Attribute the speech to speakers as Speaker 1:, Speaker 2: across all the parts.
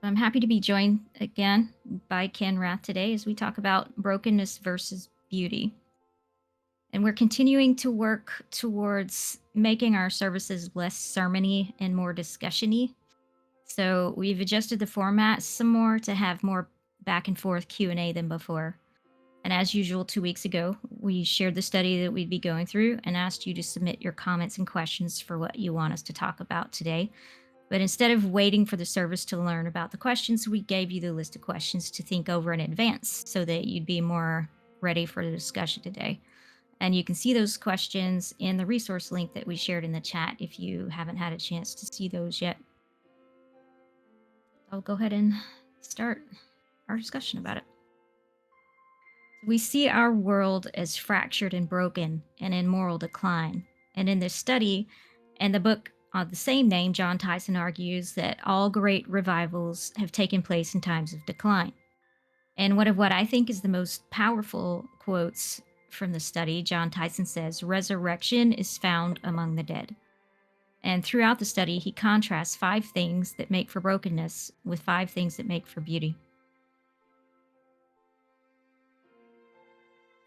Speaker 1: I'm happy to be joined again by Ken Rath today as we talk about brokenness versus beauty. And we're continuing to work towards making our services less sermony and more discussion-y. So we've adjusted the format some more to have more back and forth Q&A than before. And as usual, 2 weeks ago, we shared the study that we'd be going through and asked you to submit your comments and questions for what you want us to talk about today. But instead of waiting for the service to learn about the questions, we gave you the list of questions to think over in advance so that you'd be more ready for the discussion today. And you can see those questions in the resource link that we shared in the chat if you haven't had a chance to see those yet. I'll go ahead and start our discussion about it. We see our world as fractured and broken and in moral decline. And in this study and the book of the same name, Jon Tyson argues that all great revivals have taken place in times of decline. And one of what I think is the most powerful quotes from the study, Jon Tyson says, "Resurrection is found among the dead." And throughout the study, he contrasts 5 things that make for brokenness with 5 things that make for beauty.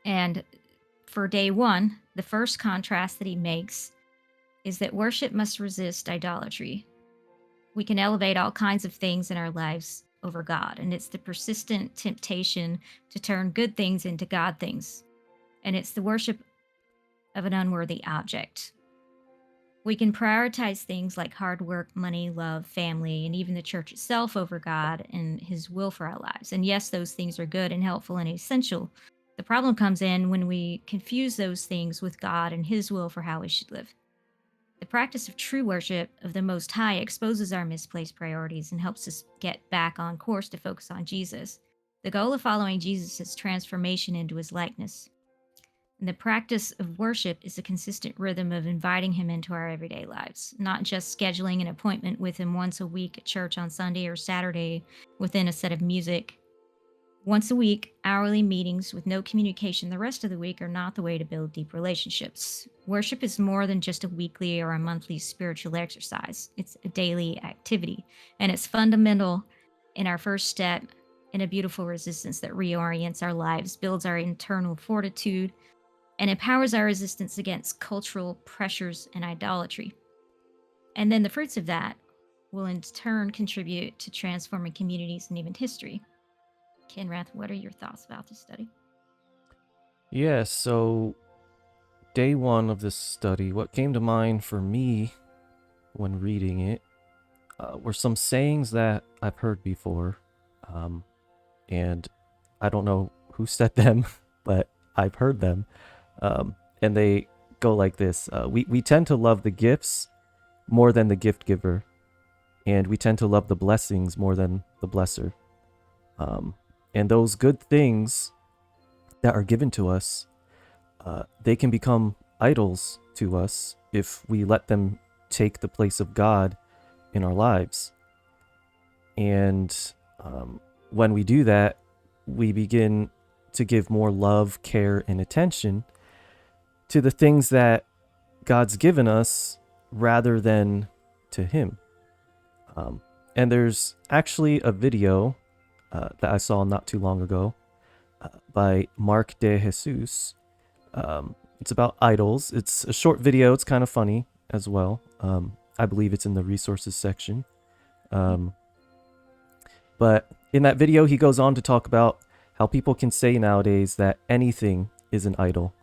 Speaker 1: And for day 1, the first contrast that he makes is that worship must resist idolatry. We can elevate all kinds of things in our lives over God, and it's the persistent temptation to turn good things into God things. And it's the worship of an unworthy object. We can prioritize things like hard work, money, love, family, and even the church itself over God and his will for our lives. And yes, those things are good and helpful and essential. The problem comes in when we confuse those things with God and his will for how we should live. The practice of true worship of the Most High exposes our misplaced priorities and helps us get back on course to focus on Jesus. The goal of following Jesus is transformation into his likeness. And the practice of worship is a consistent rhythm of inviting him into our everyday lives, not just scheduling an appointment with him once a week at church on Sunday or Saturday within a set of music. Once a week, hourly meetings with no communication the rest of the week are not the way to build deep relationships. Worship is more than just a weekly or a monthly spiritual exercise. It's a daily activity, and it's fundamental in our first step in a beautiful resistance that reorients our lives, builds our internal fortitude, and empowers our resistance against cultural pressures and idolatry. And then the fruits of that will in turn contribute to transforming communities and even history. Ken Rath, what are your thoughts about this study?
Speaker 2: Yeah, so day 1 of this study, what came to mind for me when reading it were some sayings that I've heard before. And I don't know who said them, but I've heard them. And they go like this. We tend to love the gifts more than the gift giver. And we tend to love the blessings more than the blesser. And those good things that are given to us, they can become idols to us if we let them take the place of God in our lives. And when we do that, we begin to give more love, care, and attention to the things that God's given us rather than to him. And there's actually a video that I saw not too long ago by Mark de Jesus. It's about idols. It's a short video. It's kind of funny as well. I believe it's in the resources section. But in that video, he goes on to talk about how people can say nowadays that anything is an idol.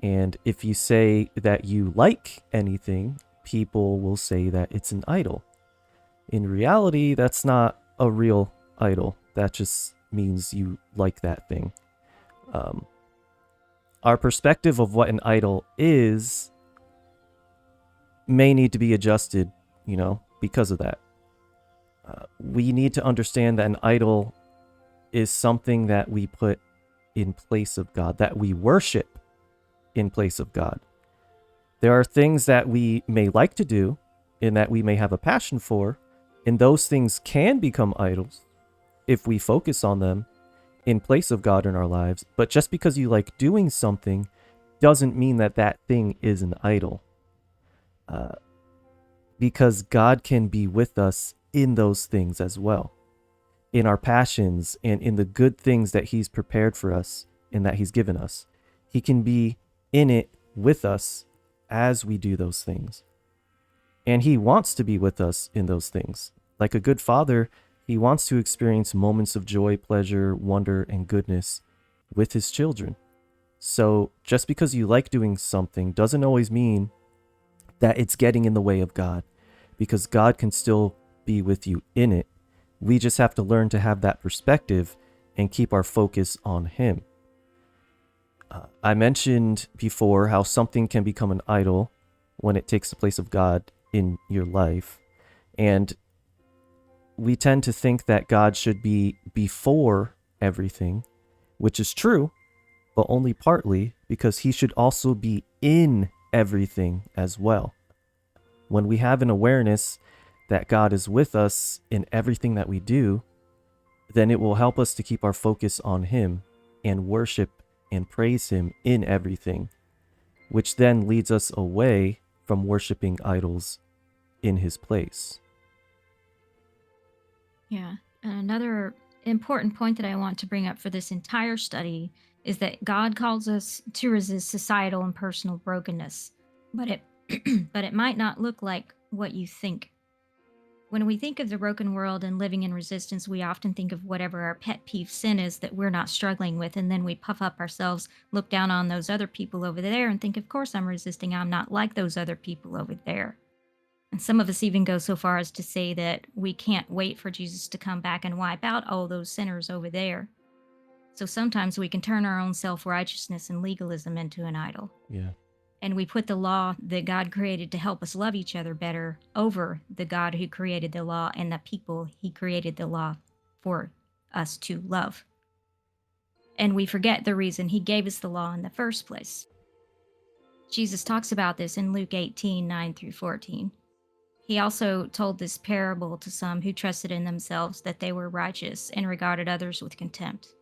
Speaker 2: And if you say that you like anything, people will say that it's an idol. In reality, that's not a real idol. That just means you like that thing. Our perspective of what an idol is may need to be adjusted, because of that. We need to understand that an idol is something that we put in place of God, that we worship in place of God. There are things that we may like to do and that we may have a passion for, and those things can become idols if we focus on them in place of God in our lives. But just because you like doing something doesn't mean that that thing is an idol. Because God can be with us in those things as well. in our passions and in the good things that he's prepared for us and that he's given us. He can be in it with us as we do those things. And he wants to be with us in those things. Like a good father, he wants to experience moments of joy, pleasure, wonder, and goodness with his children. So just because you like doing something doesn't always mean that it's getting in the way of God, because God can still be with you in it. We just have to learn to have that perspective and keep our focus on him. I mentioned before how something can become an idol when it takes the place of God in your life. And we tend to think that God should be before everything, which is true, but only partly, because he should also be in everything as well. When we have an awareness that God is with us in everything that we do, then it will help us to keep our focus on him and worship and praise him in everything, which then leads us away from worshiping idols in his place.
Speaker 1: Yeah. And another important point that I want to bring up for this entire study is that God calls us to resist societal and personal brokenness, but it but it might not look like what you think. When we think of the broken world and living in resistance, we often think of whatever our pet peeve sin is that we're not struggling with, and then we puff up ourselves, look down on those other people over there, and think, of course I'm resisting. I'm not like those other people over there. And some of us even go so far as to say that we can't wait for Jesus to come back and wipe out all those sinners over there. So sometimes we can turn our own self righteousness and legalism into an idol.
Speaker 2: Yeah.
Speaker 1: And we put the law that God created to help us love each other better over the God who created the law and the people he created the law for us to love. And we forget the reason he gave us the law in the first place. Jesus talks about this in Luke 18:9-14. He also told this parable to some who trusted in themselves that they were righteous and regarded others with contempt.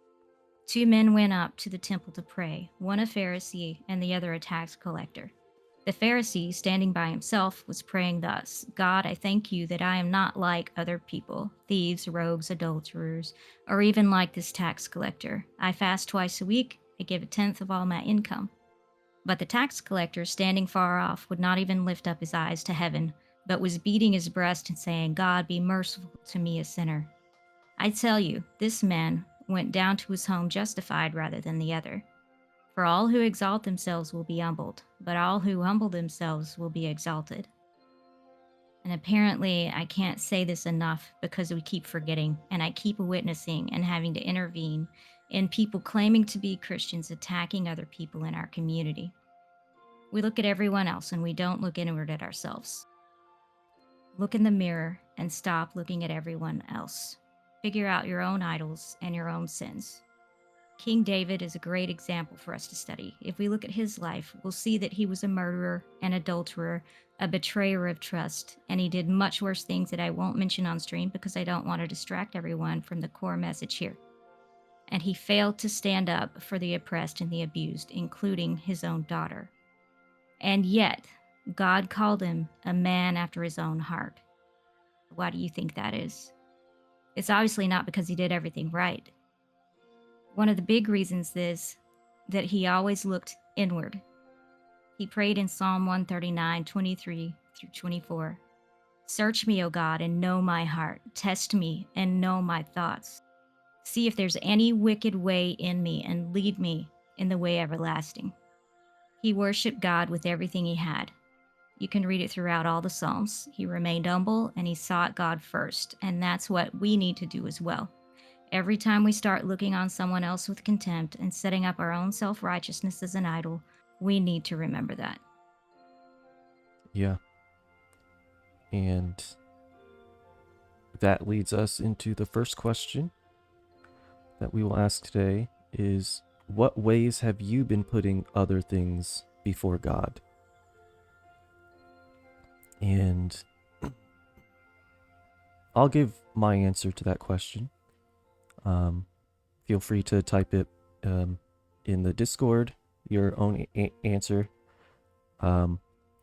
Speaker 1: Two men went up to the temple to pray, one a Pharisee and the other a tax collector. The Pharisee, standing by himself, was praying thus: God, I thank you that I am not like other people, thieves, rogues, adulterers, or even like this tax collector. I fast twice a week, I give a tenth of all my income. But the tax collector, standing far off, would not even lift up his eyes to heaven, but was beating his breast and saying, God, be merciful to me, a sinner. I tell you, this man went down to his home justified rather than the other. For all who exalt themselves will be humbled, but all who humble themselves will be exalted. And apparently, I can't say this enough because we keep forgetting, and I keep witnessing and having to intervene in people claiming to be Christians attacking other people in our community. We look at everyone else and we don't look inward at ourselves. Look in the mirror and stop looking at everyone else. Figure out your own idols and your own sins. King David is a great example for us to study. If we look at his life, we'll see that he was a murderer, an adulterer, a betrayer of trust, and he did much worse things that I won't mention on stream because I don't want to distract everyone from the core message here. And he failed to stand up for the oppressed and the abused, including his own daughter. And yet, God called him a man after his own heart. Why do you think that is? It's obviously not because he did everything right. One of the big reasons is that he always looked inward. He prayed in Psalm 139:23-24. Search me, O God, and know my heart. Test me and know my thoughts. See if there's any wicked way in me and lead me in the way everlasting. He worshiped God with everything he had. You can read it throughout all the Psalms. He remained humble and he sought God first, and that's what we need to do as well. Every time we start looking on someone else with contempt and setting up our own self-righteousness as an idol, we need to remember that.
Speaker 2: Yeah. And that leads us into the first question that we will ask today is, what ways have you been putting other things before God? And I'll give my answer to that question. Feel free to type it in the Discord, your own answer,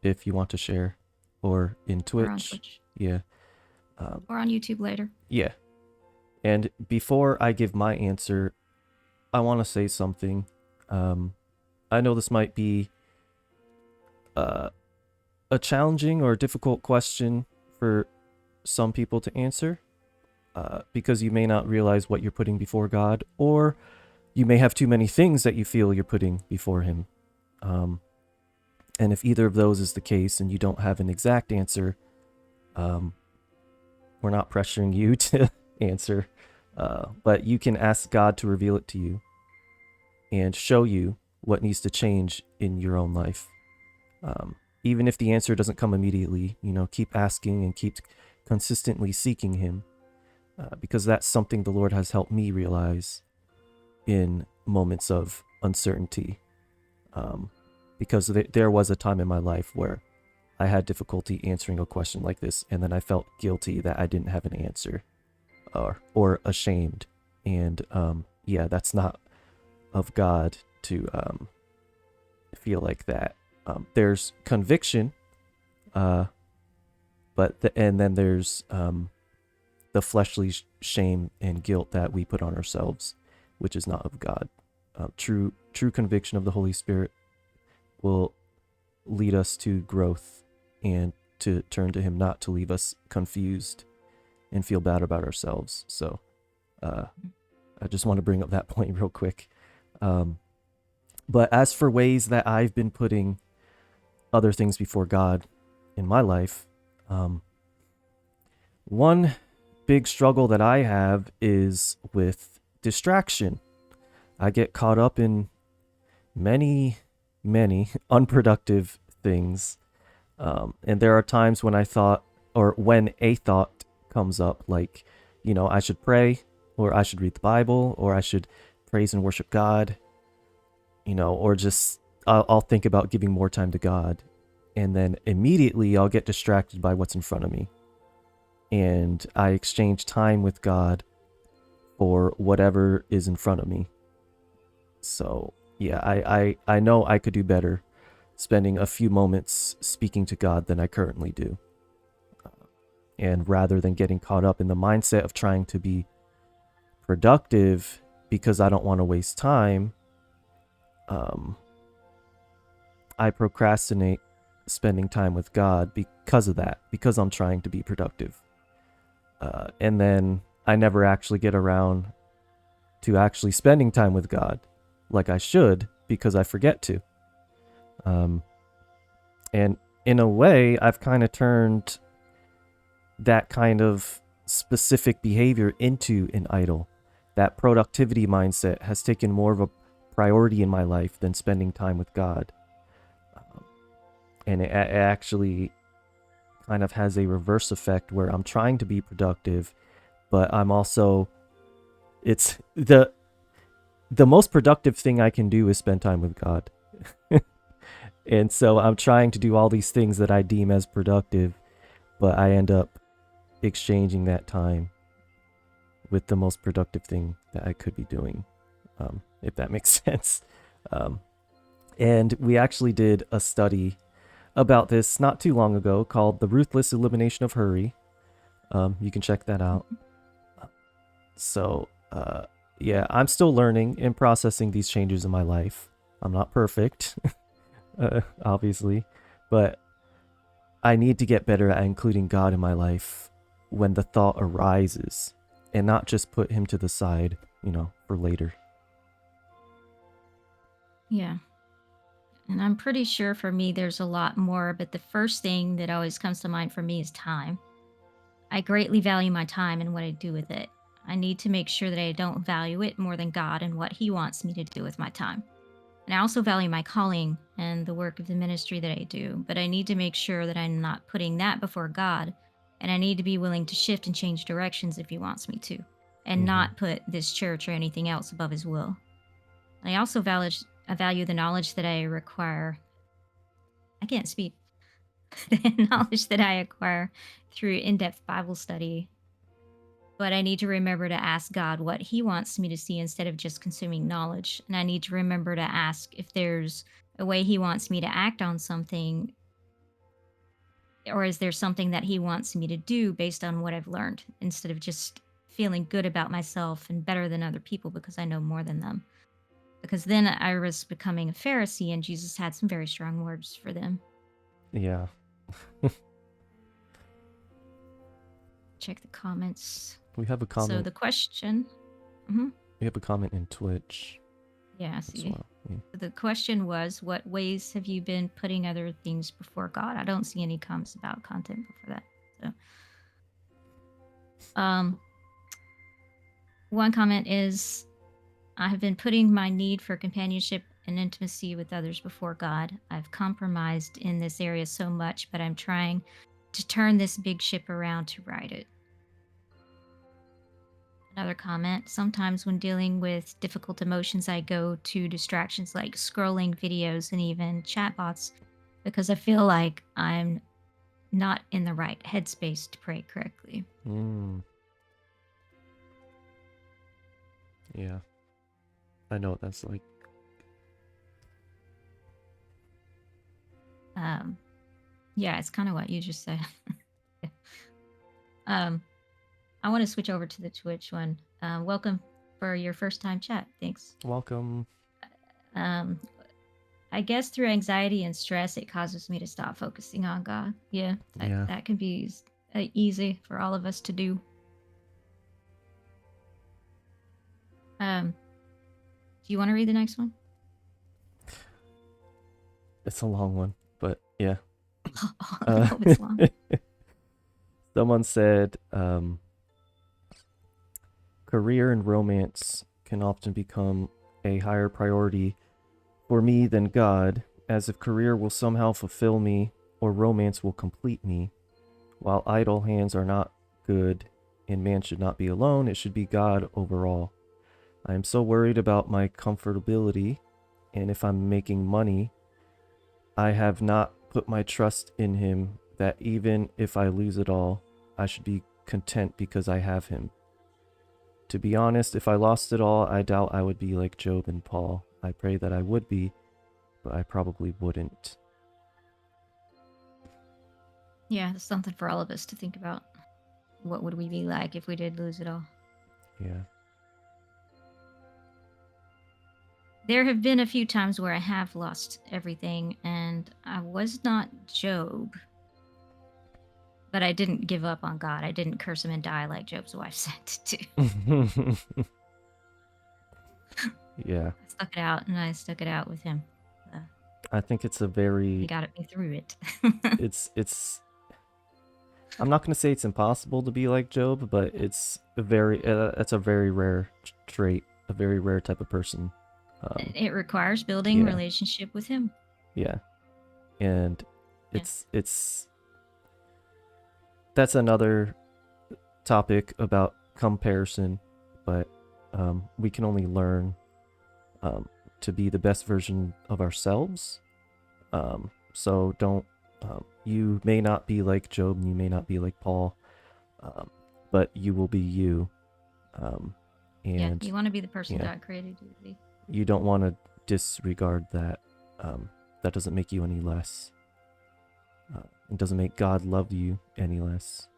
Speaker 2: if you want to share, or in Twitch.
Speaker 1: Or on Twitch.
Speaker 2: Yeah.
Speaker 1: Or on YouTube later.
Speaker 2: Yeah. And before I give my answer, I want to say something. I know this might be uh, a challenging or difficult question for some people to answer, because you may not realize what you're putting before God, or you may have too many things that you feel you're putting before Him. Um, and if either of those is the case and you don't have an exact answer, um, we're not pressuring you to answer, but you can ask God to reveal it to you and show you what needs to change in your own life. Even if the answer doesn't come immediately, keep asking and keep consistently seeking Him, because that's something the Lord has helped me realize in moments of uncertainty. Because there was a time in my life where I had difficulty answering a question like this, and then I felt guilty that I didn't have an answer, or ashamed. And yeah, that's not of God to feel like that. There's conviction, but and then there's the fleshly shame and guilt that we put on ourselves, which is not of God. True conviction of the Holy Spirit will lead us to growth and to turn to Him, not to leave us confused and feel bad about ourselves. So I just want to bring up that point real quick. But as for ways that I've been putting other things before God in my life, one big struggle that I have is with distraction. I get caught up in many unproductive things. And there are times when when a thought comes up, like, I should pray, or I should read the Bible, or I should praise and worship God, or just I'll think about giving more time to God. And then immediately I'll get distracted by what's in front of me. And I exchange time with God for whatever is in front of me. So yeah, I know I could do better spending a few moments speaking to God than I currently do. And rather than getting caught up in the mindset of trying to be productive because I don't want to waste time, I procrastinate spending time with God because of that, because I'm trying to be productive. And then I never actually get around to actually spending time with God like I should, because I forget to. And in a way, I've kind of turned that kind of specific behavior into an idol. That productivity mindset has taken more of a priority in my life than spending time with God. And it actually kind of has a reverse effect where I'm trying to be productive, but I'm also, it's the most productive thing I can do is spend time with God. And so I'm trying to do all these things that I deem as productive, but I end up exchanging that time with the most productive thing that I could be doing, if that makes sense. And we actually did a study about this not too long ago called The Ruthless Elimination of Hurry. You can check that out. So, yeah, I'm still learning and processing these changes in my life. I'm not perfect, obviously, but I need to get better at including God in my life when the thought arises, and not just put Him to the side, for later.
Speaker 1: Yeah. And I'm pretty sure for me, there's a lot more, but the first thing that always comes to mind for me is time. I greatly value my time and what I do with it. I need to make sure that I don't value it more than God and what He wants me to do with my time. And I also value my calling and the work of the ministry that I do, but I need to make sure that I'm not putting that before God. And I need to be willing to shift and change directions if He wants me to, and
Speaker 2: Mm-hmm.
Speaker 1: not put this church or anything else above His will. I also value the knowledge that I require. I can't speak. The knowledge that I acquire through in depth Bible study. But I need to remember to ask God what He wants me to see instead of just consuming knowledge. And I need to remember to ask if there's a way He wants me to act on something, or is there something that He wants me to do based on what I've learned instead of just feeling good about myself and better than other people because I know more than them. Because then I risk becoming a Pharisee, and Jesus had some very strong words for them.
Speaker 2: Yeah.
Speaker 1: Check the comments.
Speaker 2: We have a
Speaker 1: So
Speaker 2: comment.
Speaker 1: the question. Mhm.
Speaker 2: We have a comment in Twitch
Speaker 1: Yeah, I
Speaker 2: as
Speaker 1: see.
Speaker 2: well. Yeah.
Speaker 1: The question was, what ways have you been putting other things before God? I don't see any comments about content before that. So, one comment is, I have been putting my need for companionship and intimacy with others before God. I've compromised in this area so much, but I'm trying to turn this big ship around to right it. Another comment, sometimes when dealing with difficult emotions, I go to distractions like scrolling videos and even chatbots because I feel like I'm not in the right headspace to pray correctly.
Speaker 2: Yeah. I know what that's like.
Speaker 1: Yeah, it's kind of what you just said. I want to switch over to the Twitch one. Welcome for your first time chat. Thanks.
Speaker 2: Welcome.
Speaker 1: Um, I guess through anxiety and stress, it causes me to stop focusing on God. Yeah,
Speaker 2: Yeah.
Speaker 1: that can be easy for all of us to do. Do you want to read the next one?
Speaker 2: It's a long one, but yeah.
Speaker 1: I hope it's long.
Speaker 2: Someone said, career and romance can often become a higher priority for me than God, as if career will somehow fulfill me or romance will complete me. While idle hands are not good and man should not be alone, it should be God overall. I am so worried about my comfortability, and if I'm making money, I have not put my trust in Him that even if I lose it all, I should be content because I have Him. To be honest, if I lost it all, I doubt I would be like Job and Paul. I pray that I would be, but I probably wouldn't.
Speaker 1: Yeah, it's something for all of us to think about. What would we be like if we did lose it all?
Speaker 2: Yeah.
Speaker 1: There have been a few times where I have lost everything, and I was not Job. But I didn't give up on God. I didn't curse him and die like Job's wife said to do.
Speaker 2: Yeah.
Speaker 1: I stuck it out, and I stuck it out with him.
Speaker 2: I think it's a
Speaker 1: He
Speaker 2: very
Speaker 1: got me through it.
Speaker 2: it's I'm not going to say it's impossible to be like Job, but it's a very that's a very rare trait, a very rare type of person.
Speaker 1: It requires building relationship with him.
Speaker 2: Yeah. And it's that's another topic about comparison, but we can only learn to be the best version of ourselves. So don't you may not be like Job, and you may not be like Paul, but you will be you. And
Speaker 1: you want to be the person God created you to be.
Speaker 2: You don't want to disregard that. That doesn't make you any less. It doesn't make God love you any less.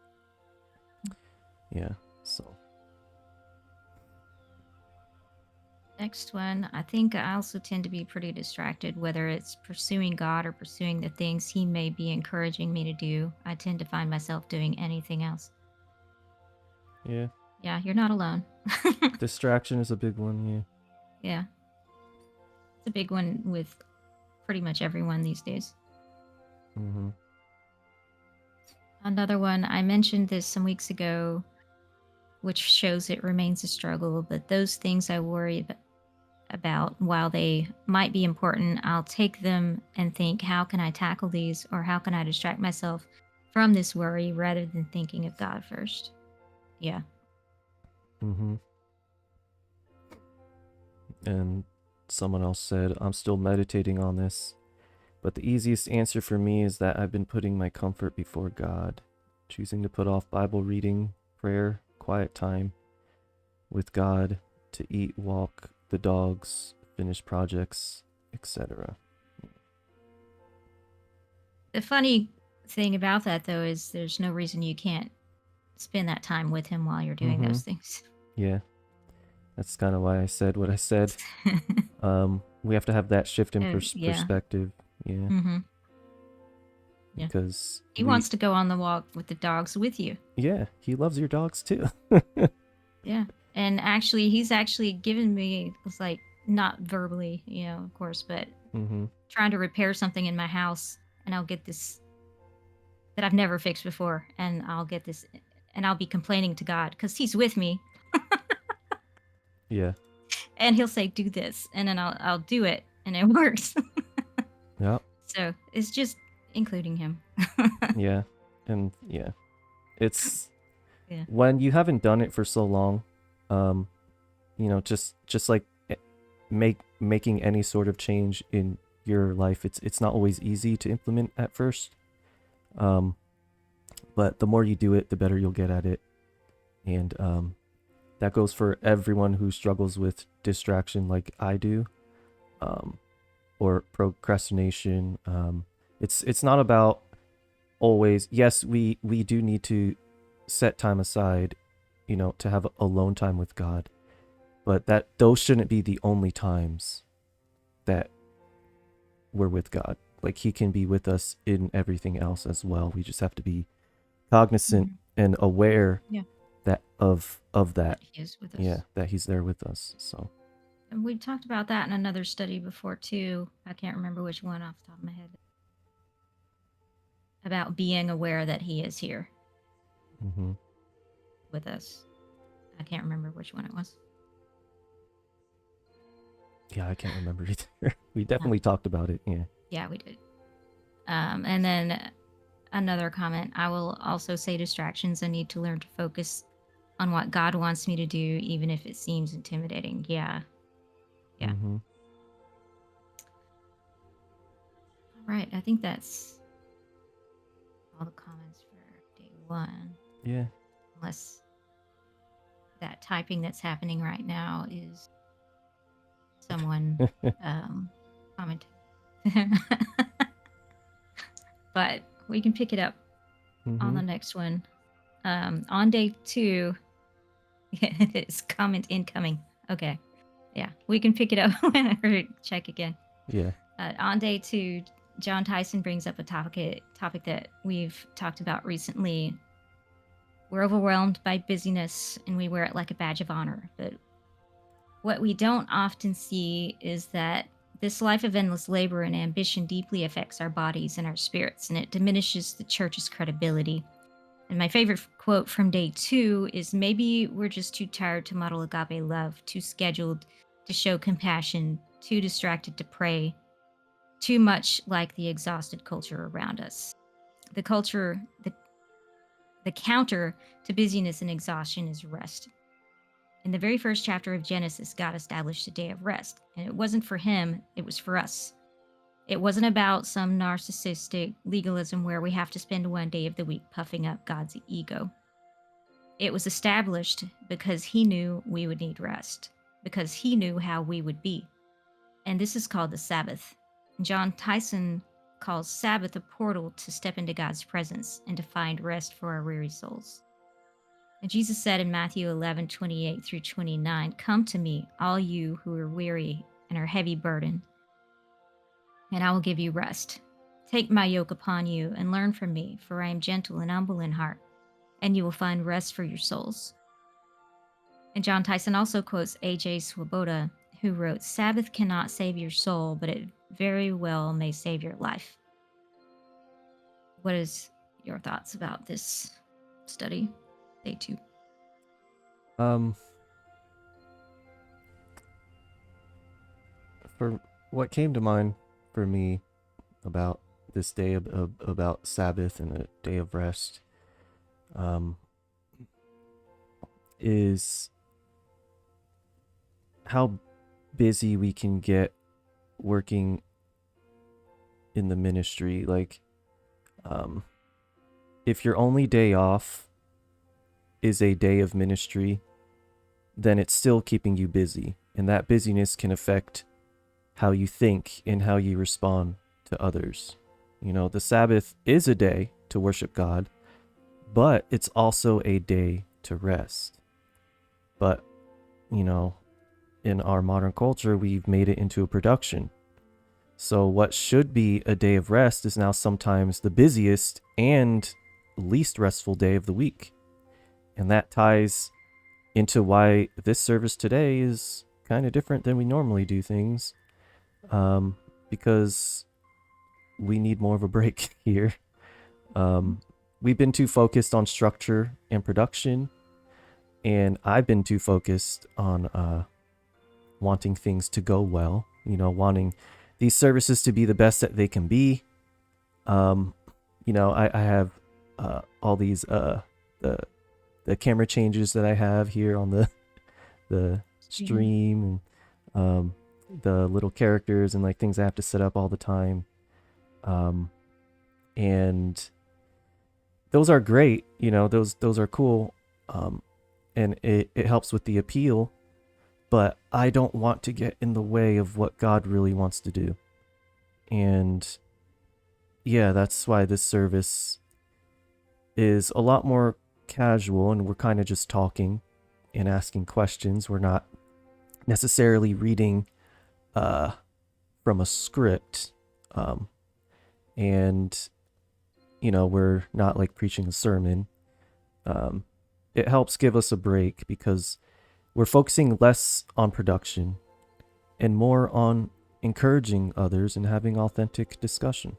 Speaker 2: Yeah, so.
Speaker 1: Next one, I think I also tend to be pretty distracted, whether it's pursuing God or pursuing the things He may be encouraging me to do. I tend to find myself doing anything else.
Speaker 2: Yeah.
Speaker 1: Yeah, you're not alone.
Speaker 2: Distraction is a big one, yeah.
Speaker 1: Yeah. It's a big one with pretty much everyone these days.
Speaker 2: Mm-hmm.
Speaker 1: Another one, I mentioned this some weeks ago, which shows it remains a struggle, but those things I worry about, while they might be important, I'll take them and think, how can I tackle these, or how can I distract myself from this worry rather than thinking of God first? Yeah.
Speaker 2: Mm-hmm. And someone else said, I'm still meditating on this, but the easiest answer for me is that I've been putting my comfort before God, choosing to put off Bible reading, prayer, quiet time with God, to eat, walk the dogs, finish projects, etc.
Speaker 1: The funny thing about that, though, is there's no reason you can't spend that time with him while you're doing
Speaker 2: Mm-hmm.
Speaker 1: those things.
Speaker 2: Yeah. That's kind of why I said what I said. We have to have that shift in
Speaker 1: Yeah.
Speaker 2: perspective. Yeah.
Speaker 1: Mm-hmm. Yeah.
Speaker 2: Because
Speaker 1: He wants to go on the walk with the dogs with you.
Speaker 2: yeah, he loves your dogs too.
Speaker 1: Yeah. And actually, he's actually given me, it's like, not verbally, of course, but
Speaker 2: Mm-hmm.
Speaker 1: trying to repair something in my house, and I'll get this that I've never fixed before, and I'll get this, and I'll be complaining to God because He's with me,
Speaker 2: Yeah.
Speaker 1: and He'll say, "Do this," and then I'll do it, and it works.
Speaker 2: Yeah.
Speaker 1: So it's just including Him.
Speaker 2: Yeah. And yeah. It's
Speaker 1: Yeah.
Speaker 2: when you haven't done it for so long, um, just like making any sort of change in your life, it's not always easy to implement at first. Um, but the more you do it, the better you'll get at it. And that goes for everyone who struggles with distraction like I do, or procrastination. It's not about always. Yes, we do need to set time aside, to have alone time with God, but that those shouldn't be the only times that we're with God. Like He can be with us in everything else as well. We just have to be cognizant
Speaker 1: Mhm.
Speaker 2: and aware
Speaker 1: Yeah.
Speaker 2: that of
Speaker 1: That
Speaker 2: that.
Speaker 1: He is with us.
Speaker 2: Yeah, that He's there with us. So.
Speaker 1: And we talked about that in another study before too. I can't remember which one off the top of my head. About being aware that He is here
Speaker 2: Mm-hmm.
Speaker 1: with us. I can't remember which one it was.
Speaker 2: Yeah, I can't remember either. We
Speaker 1: No.
Speaker 2: definitely talked about it. Yeah.
Speaker 1: Yeah, we did. And then another comment, I will also say distractions. I need to learn to focus on what God wants me to do, even if it seems intimidating. Yeah. Yeah.
Speaker 2: Mm-hmm.
Speaker 1: All right. I think that's all the comments for day one.
Speaker 2: Yeah.
Speaker 1: Unless that typing that's happening right now is someone commenting. But we can pick it up on
Speaker 2: Mm-hmm.
Speaker 1: the next one. On day 2, it's comment incoming. Okay. Yeah, we can pick it up whenever check again.
Speaker 2: Yeah.
Speaker 1: On day 2, Jon Tyson brings up a topic that we've talked about recently. We're overwhelmed by busyness and we wear it like a badge of honor. But what we don't often see is that this life of endless labor and ambition deeply affects our bodies and our spirits, and it diminishes the church's credibility. And my favorite quote from day 2 is, maybe we're just too tired to model agape love, too scheduled to show compassion, too distracted to pray, too much like the exhausted culture around us. The culture, the counter to busyness and exhaustion is rest. In the very first chapter of Genesis, God established a day of rest, and it wasn't for Him, it was for us. It wasn't about some narcissistic legalism where we have to spend one day of the week puffing up God's ego. It was established because He knew we would need rest, because He knew how we would be. And this is called the Sabbath. Jon Tyson calls Sabbath a portal to step into God's presence and to find rest for our weary souls. And Jesus said in Matthew 11:28 through 29, "Come to me, all you who are weary and are heavy burdened, and I will give you rest. Take my yoke upon you and learn from me, for I am gentle and humble in heart, and you will find rest for your souls." And Jon Tyson also quotes A.J. Swoboda, who wrote, "Sabbath cannot save your soul, but it very well may save your life." What is your thoughts about this study, day 2?
Speaker 2: Um, for what came to mind for me about this day about Sabbath and a day of rest, is how busy we can get working in the ministry. Like, if your only day off is a day of ministry, then it's still keeping you busy, and that busyness can affect how you think and how you respond to others. The Sabbath is a day to worship God, but it's also a day to rest. But, you know, in our modern culture, we've made it into a production. So what should be a day of rest is now sometimes the busiest and least restful day of the week. And that ties into why this service today is kind of different than we normally do things. Because we need more of a break here. We've been too focused on structure and production, and I've been too focused on wanting things to go well, wanting these services to be the best that they can be. I have all these the camera changes that I have here on the stream, and the little characters and like things I have to set up all the time. And those are great, those are cool. And it helps with the appeal, but I don't want to get in the way of what God really wants to do. And yeah, that's why this service is a lot more casual, and we're kind of just talking and asking questions. We're not necessarily reading from a script, and we're not like preaching a sermon. It helps give us a break because we're focusing less on production and more on encouraging others and having authentic discussion.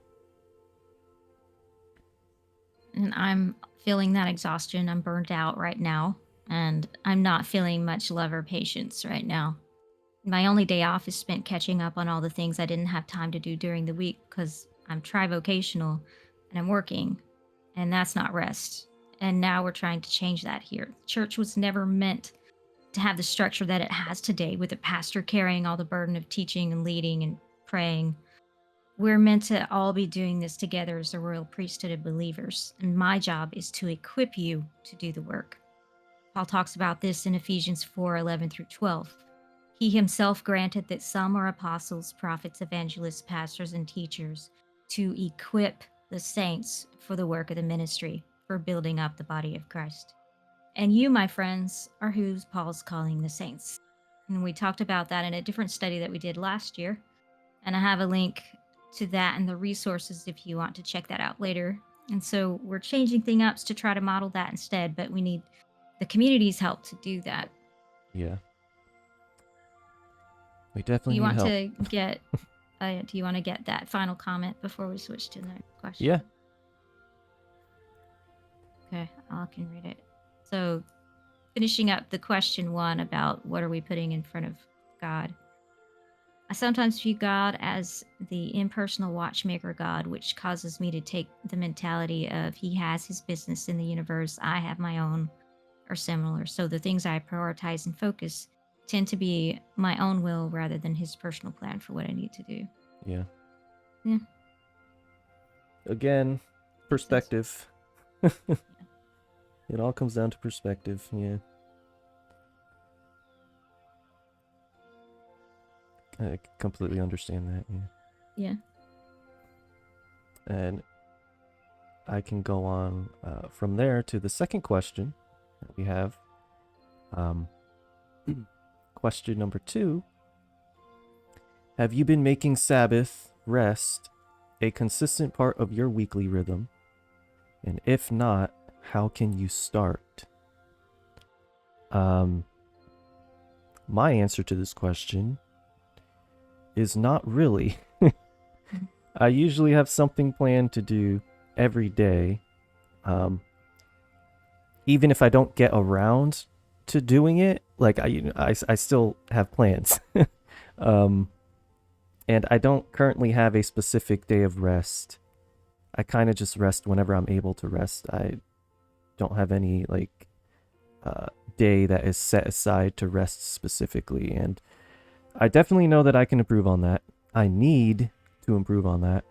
Speaker 1: And I'm feeling that exhaustion. I'm burnt out right now, and I'm not feeling much love or patience right now. My only day off is spent catching up on all the things I didn't have time to do during the week because I'm trivocational and I'm working, and that's not rest. And now we're trying to change that here. Church was never meant to have the structure that it has today, with a pastor carrying all the burden of teaching and leading and praying. We're meant to all be doing this together as a royal priesthood of believers, and my job is to equip you to do the work. Paul talks about this in Ephesians 4:11 through 12. He himself granted that some are apostles, prophets, evangelists, pastors, and teachers to equip the saints for the work of the ministry, for building up the body of Christ. And you, my friends, are who Paul's calling the saints. And we talked about that in a different study that we did last year. And I have a link to that and the resources if you want to check that out later. And so we're changing things up to try to model that instead, but we need the community's help to do that.
Speaker 2: Yeah. We definitely
Speaker 1: Do you
Speaker 2: need
Speaker 1: want
Speaker 2: help.
Speaker 1: to get do you want to get that final comment before we switch to the next question?
Speaker 2: Yeah.
Speaker 1: Okay, I can read it. So, finishing up the question 1 about what are we putting in front of God. I sometimes view God as the impersonal watchmaker God, which causes me to take the mentality of he has his business in the universe, I have my own, or similar. So the things I prioritize and focus tend to be my own will rather than his personal plan for what I need to do.
Speaker 2: Yeah.
Speaker 1: Yeah.
Speaker 2: Again, perspective. It all comes down to perspective. Yeah. I completely understand that.
Speaker 1: Yeah.
Speaker 2: And I can go on from there to the second question that we have. Question number 2. Have you been making Sabbath rest a consistent part of your weekly rhythm? And if not, how can you start? My answer to this question is not really. I usually have something planned to do every day. Even if I don't get around to doing it, like I still have plans. And I don't currently have a specific day of rest. I kind of just rest whenever I'm able to rest. I don't have any like day that is set aside to rest specifically, and I definitely know that I can improve on that. I need to improve on that,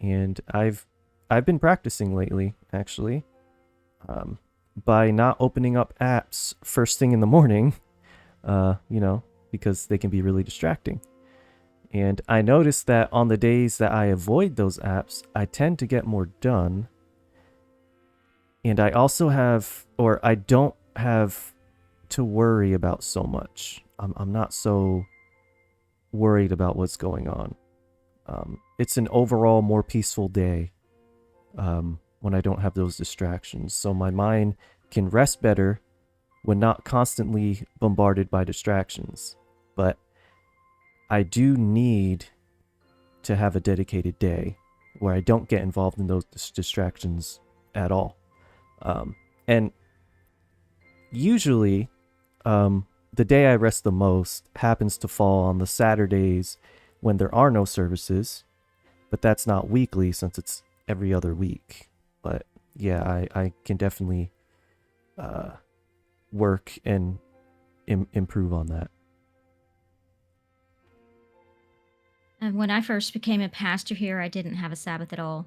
Speaker 2: and I've been practicing lately, actually, by not opening up apps first thing in the morning, because they can be really distracting. And I noticed that on the days that I avoid those apps, I tend to get more done. And I also have, or I don't have to worry about so much. I'm not so worried about what's going on. It's an overall more peaceful day when I don't have those distractions. So my mind can rest better when not constantly bombarded by distractions. But I do need to have a dedicated day where I don't get involved in those distractions at all. And usually, the day I rest the most happens to fall on the Saturdays when there are no services, but that's not weekly since it's every other week. But yeah, I can definitely work and improve on that.
Speaker 1: And when I first became a pastor here, I didn't have a Sabbath at all.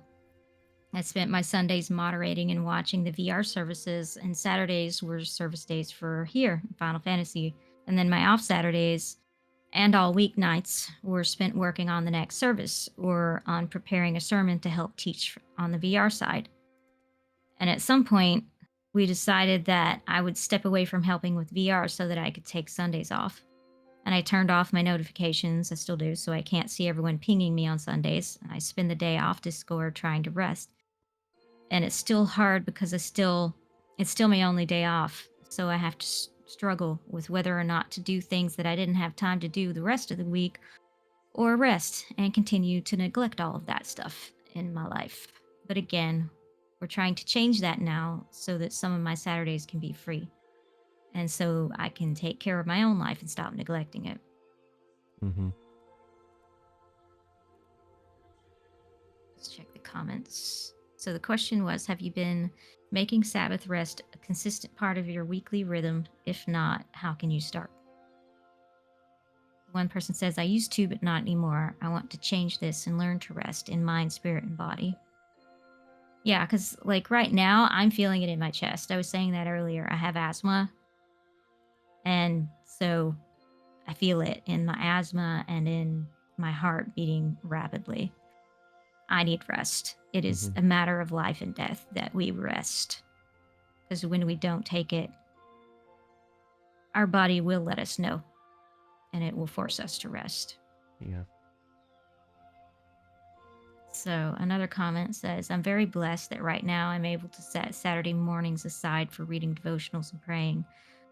Speaker 1: I spent my Sundays moderating and watching the VR services, and Saturdays were service days for here, Final Fantasy. And then my off Saturdays and all weeknights were spent working on the next service or on preparing a sermon to help teach on the VR side. And at some point, we decided that I would step away from helping with VR so that I could take Sundays off. And I turned off my notifications, I still do, so I can't see everyone pinging me on Sundays. I spend the day off Discord trying to rest. And it's still hard because it's still my only day off. So I have to struggle with whether or not to do things that I didn't have time to do the rest of the week, or rest and continue to neglect all of that stuff in my life. But again, we're trying to change that now so that some of my Saturdays can be free. And so I can take care of my own life and stop neglecting it.
Speaker 2: Mm-hmm.
Speaker 1: Let's check the comments. So the question was, have you been making Sabbath rest a consistent part of your weekly rhythm? If not, how can you start? One person says, I used to, but not anymore. I want to change this and learn to rest in mind, spirit, and body. Yeah, because like right now, I'm feeling it in my chest. I was saying that earlier. I have asthma. And so I feel it in my asthma and in my heart beating rapidly. I need rest. It is a matter of life and death that we rest. Because when we don't take it, our body will let us know. And it will force us to rest.
Speaker 2: Yeah.
Speaker 1: So another comment says, I'm very blessed that right now I'm able to set Saturday mornings aside for reading devotionals and praying.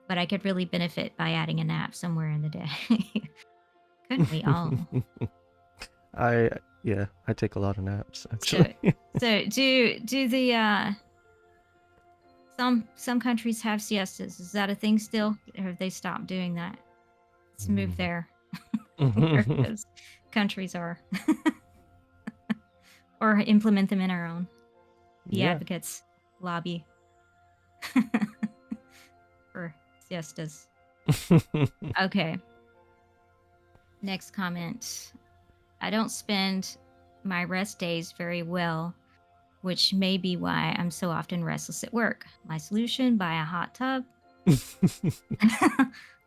Speaker 1: But I could really benefit by adding a nap somewhere in the day. Couldn't we all?
Speaker 2: I take a lot of naps actually.
Speaker 1: So do the some countries have siestas. Is that a thing still, or have they stopped doing that? Let's move there. Where those countries are, or implement them in our own. Be advocates, lobby for siestas. Okay. Next comment. I don't spend my rest days very well, which may be why I'm so often restless at work. My solution: buy a hot tub.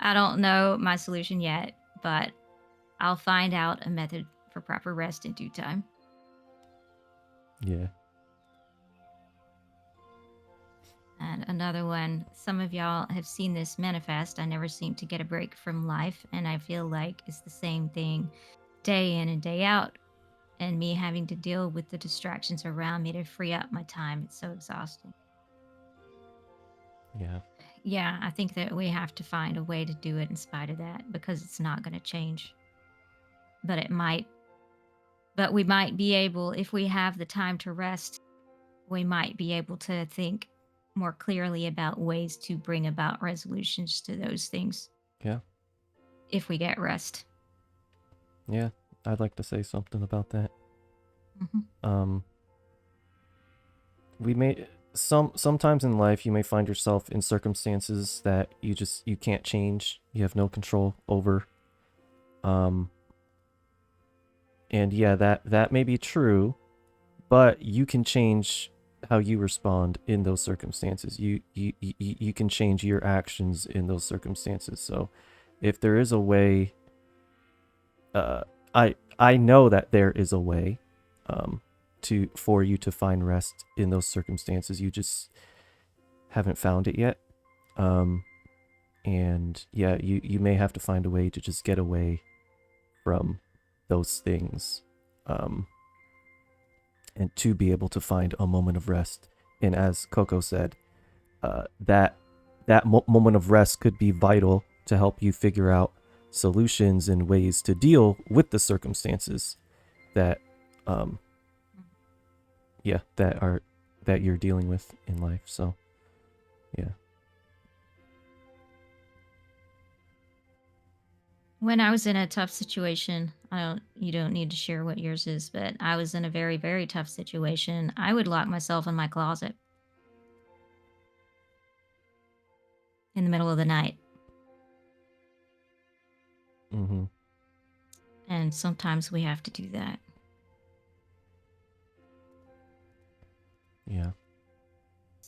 Speaker 1: I don't know my solution yet, but I'll find out a method for proper rest in due time.
Speaker 2: Yeah.
Speaker 1: And another one, some of y'all have seen this manifest. I never seem to get a break from life, and I feel like it's the same thing day in and day out, and me having to deal with the distractions around me to free up my time. It's so exhausting.
Speaker 2: Yeah.
Speaker 1: Yeah, I think that we have to find a way to do it in spite of that, because it's not going to change. But it might. But we might be able, if we have the time to rest, we might be able to think more clearly about ways to bring about resolutions to those things.
Speaker 2: Yeah.
Speaker 1: If we get rest.
Speaker 2: Yeah, I'd like to say something about that.
Speaker 1: Mm-hmm.
Speaker 2: We may sometimes in life you may find yourself in circumstances that you can't change. You have no control over. And yeah, that may be true, but you can change how you respond in those circumstances. You can change your actions in those circumstances. So if there is a way, I know that there is a way for you to find rest in those circumstances. You just haven't found it yet. And yeah, you may have to find a way to just get away from those things, um, and to be able to find a moment of rest. And as Coco said, that moment of rest could be vital to help you figure out solutions and ways to deal with the circumstances that, um, yeah, that you're dealing with in life. So, yeah.
Speaker 1: When I was in a tough situation, you don't need to share what yours is, but I was in a very, very tough situation. I would lock myself in my closet in the middle of the night.
Speaker 2: Mm-hmm.
Speaker 1: And sometimes we have to do that.
Speaker 2: Yeah.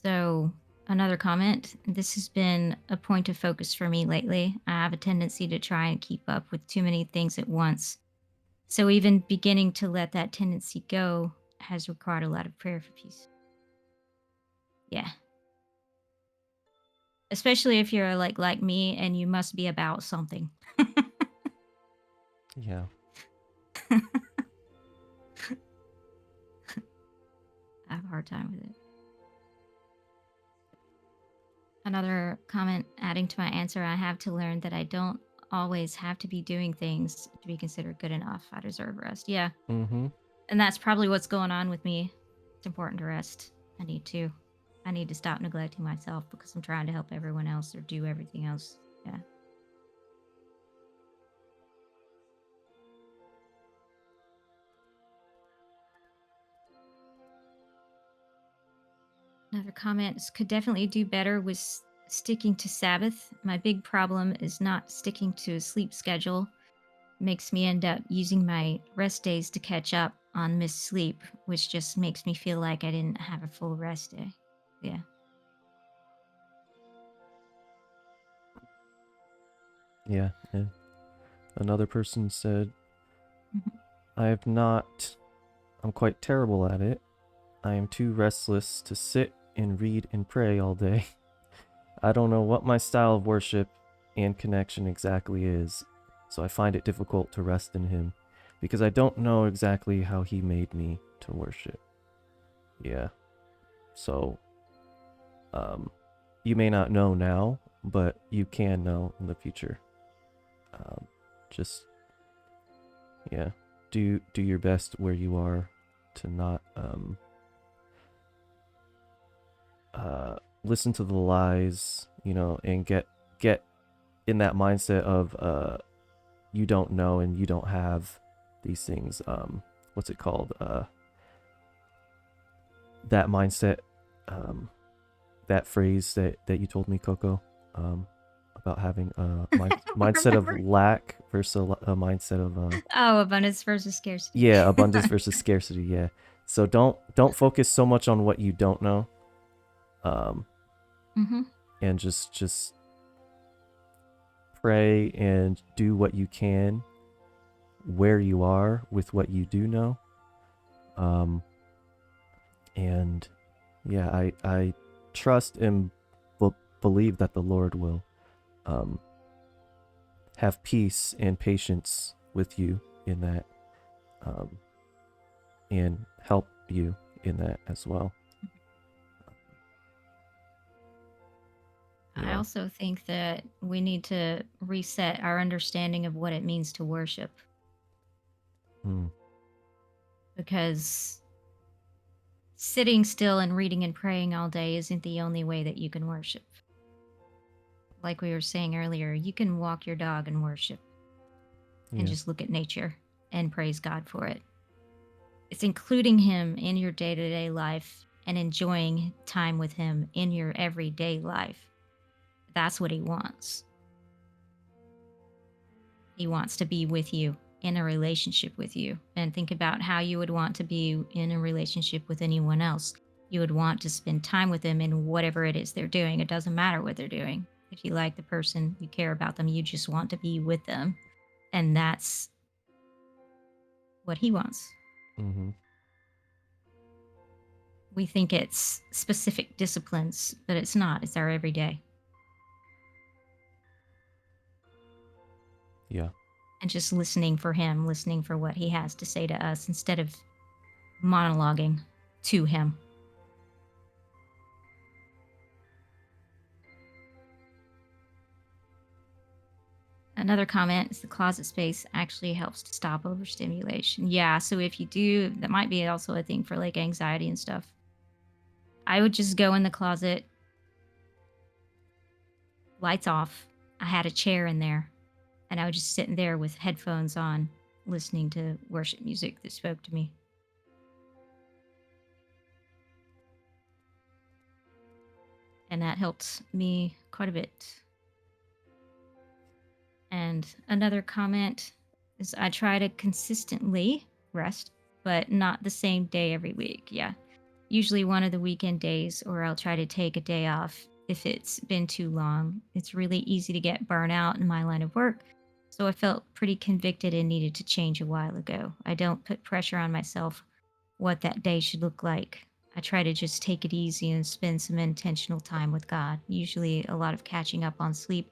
Speaker 1: So, another comment, this has been a point of focus for me lately. I have a tendency to try and keep up with too many things at once. So, even beginning to let that tendency go has required a lot of prayer for peace. Yeah. Especially if you're like me and you must be about something.
Speaker 2: Yeah.
Speaker 1: I have a hard time with it. Another comment adding to my answer, I have to learn that I don't always have to be doing things to be considered good enough. I deserve rest. Yeah.
Speaker 2: Mm-hmm.
Speaker 1: And that's probably what's going on with me. It's important to rest. I need to. I need to stop neglecting myself because I'm trying to help everyone else or do everything else. Yeah. Another comment is could definitely do better with sticking to Sabbath. My big problem is not sticking to a sleep schedule. Makes me end up using my rest days to catch up on missed sleep, which just makes me feel like I didn't have a full rest day. Yeah.
Speaker 2: Yeah. Yeah. Another person said,
Speaker 1: Mhm.
Speaker 2: I'm quite terrible at it. I am too restless to sit and read and pray all day. I don't know what my style of worship and connection exactly is, so I find it difficult to rest in Him because I don't know exactly how He made me to worship. Yeah. So, you may not know now, but you can know in the future. Um, just, yeah, do your best where you are to not listen to the lies, and get in that mindset of you don't know and you don't have these things. What's it called? That mindset, that phrase that you told me, Coco, about having a
Speaker 1: I don't
Speaker 2: mindset of
Speaker 1: remember.
Speaker 2: lack versus a mindset of
Speaker 1: Oh, abundance versus scarcity.
Speaker 2: yeah, abundance versus scarcity. Yeah. So don't focus so much on what you don't know, um,
Speaker 1: Mm-hmm.
Speaker 2: and just pray and do what you can where you are with what you do know. Um, and yeah, I trust and believe that the Lord will um, have peace and patience with you in that, um, and help you in that as well.
Speaker 1: I
Speaker 2: Yeah.
Speaker 1: also think that we need to reset our understanding of what it means to worship
Speaker 2: Mm.
Speaker 1: because sitting still and reading and praying all day isn't the only way that you can worship. Like we were saying earlier, you can walk your dog and worship and
Speaker 2: Yeah.
Speaker 1: just look at nature and praise God for it. It's including Him in your day to day life and enjoying time with Him in your everyday life. That's what He wants. He wants to be with you in a relationship with you. And think about how you would want to be in a relationship with anyone else. You would want to spend time with them in whatever it is they're doing. It doesn't matter what they're doing. If you like the person, you care about them, you just want to be with them. And that's what He wants.
Speaker 2: Mm-hmm.
Speaker 1: We think it's specific disciplines, but it's not. It's our everyday.
Speaker 2: Yeah.
Speaker 1: And just listening for him, listening for what he has to say to us instead of monologuing to him. Another comment is the closet space actually helps to stop overstimulation. Yeah, so if you do, that might be also a thing for like anxiety and stuff. I would just go in the closet, lights off. I had a chair in there, and I would just sit in there with headphones on, listening to worship music that spoke to me. And that helped me quite a bit. And another comment is I try to consistently rest, but not the same day every week. Yeah. Usually one of the weekend days, or I'll try to take a day off if it's been too long. It's really easy to get burnout in my line of work. So I felt pretty convicted and needed to change a while ago. I don't put pressure on myself what that day should look like. I try to just take it easy and spend some intentional time with God. Usually a lot of catching up on sleep,